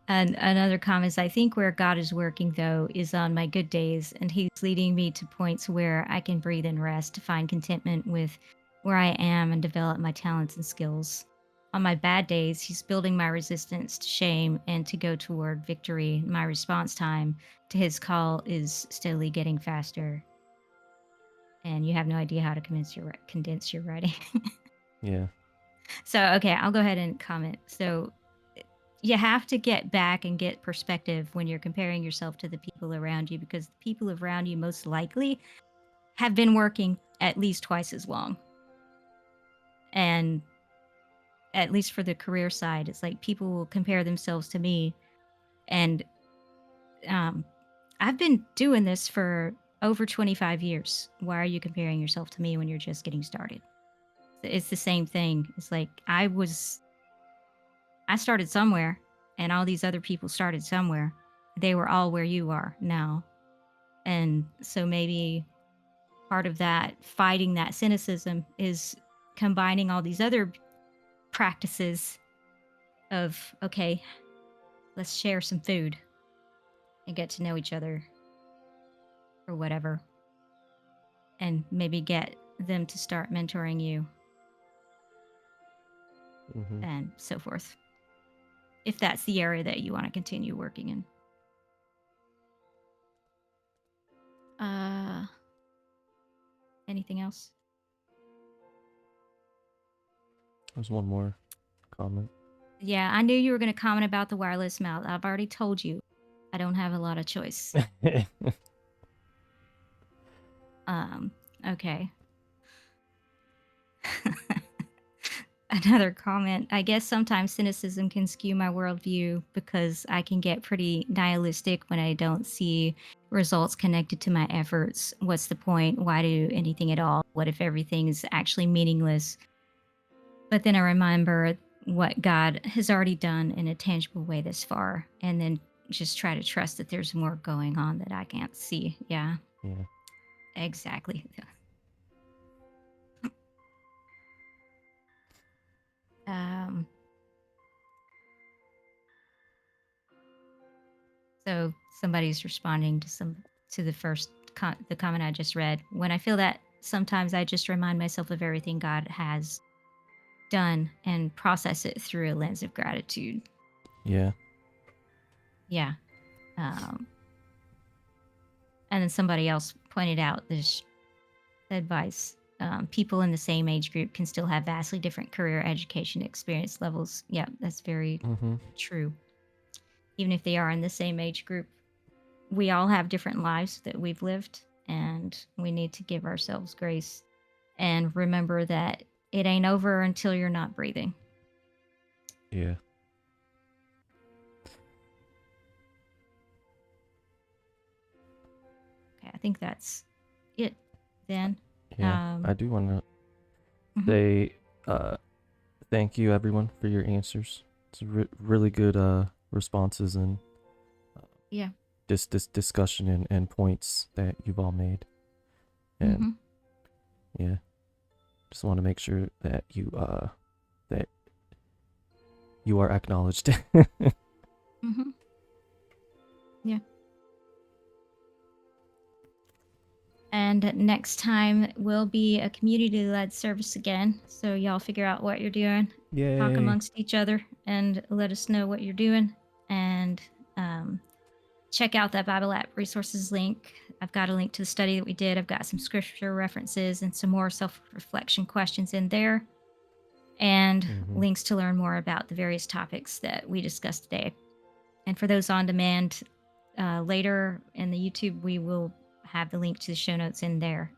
Speaker 1: And another comment is, I think where God is working, though, is on my good days, and He's leading me to points where I can breathe and rest to find contentment with where I am and develop my talents and skills. On my bad days, He's building my resistance to shame and to go toward victory. My response time to His call is steadily getting faster. And you have no idea how to condense your writing.
Speaker 2: Yeah.
Speaker 1: So, okay, I'll go ahead and comment. So, you have to get back and get perspective when you're comparing yourself to the people around you, because the people around you most likely have been working at least twice as long. And at least for the career side, it's like people will compare themselves to me. And I've been doing this for over 25 years. Why are you comparing yourself to me when you're just getting started? It's the same thing. It's like I started somewhere, and all these other people started somewhere. They were all where you are now. And so maybe part of that fighting that cynicism is combining all these other practices of, okay, let's share some food and get to know each other or whatever. And maybe get them to start mentoring you and so forth. If that's the area that you want to continue working in. Anything else?
Speaker 2: There's one more comment.
Speaker 1: Yeah, I knew you were going to comment about the wireless mouse. I've already told you I don't have a lot of choice. Okay. Another comment. I guess sometimes cynicism can skew my worldview because I can get pretty nihilistic when I don't see results connected to my efforts. What's the point? Why do anything at all? What if everything is actually meaningless? But then I remember what God has already done in a tangible way this far, and then just try to trust that there's more going on that I can't see. Yeah.
Speaker 2: Yeah.
Speaker 1: Exactly. So somebody's responding to the first the comment I just read. When I feel that, sometimes I just remind myself of everything God has done and process it through a lens of gratitude.
Speaker 2: Yeah.
Speaker 1: Yeah. And then somebody else pointed out this advice. People in the same age group can still have vastly different career, education, experience levels. Yeah, that's very true. Even if they are in the same age group, we all have different lives that we've lived, and we need to give ourselves grace and remember that it ain't over until you're not breathing.
Speaker 2: Yeah.
Speaker 1: Okay, I think that's it then.
Speaker 2: Yeah. I do want to say thank you, everyone, for your answers. It's really good responses and
Speaker 1: yeah,
Speaker 2: this discussion and points that you've all made. And yeah, just want to make sure that you are
Speaker 1: Yeah. And next time will be a community-led service again. So y'all figure out what you're doing, talk
Speaker 2: Yay.
Speaker 1: amongst each other, and let us know what you're doing. And check out that Bible app resources link. I've got a link to the study that we did. I've got some scripture references and some more self-reflection questions in there, and
Speaker 2: Mm-hmm.
Speaker 1: links to learn more about the various topics that we discussed today. And for those on demand, later in the YouTube, we will have the link to the show notes in there.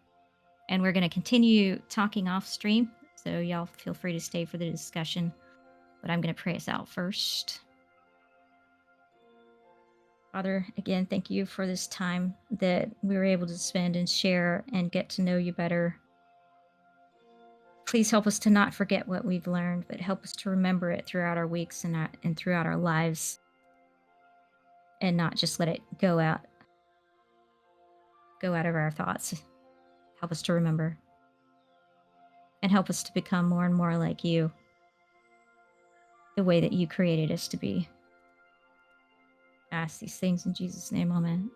Speaker 1: And we're going to continue talking off stream. So y'all feel free to stay for the discussion. But I'm going to pray us out first. Father, again, thank you for this time that we were able to spend and share and get to know you better. Please help us to not forget what we've learned, but help us to remember it throughout our weeks and throughout our lives, and not just let it go out of our thoughts. Help us to remember and help us to become more and more like you, the way that you created us to be. I ask these things in Jesus' name, amen.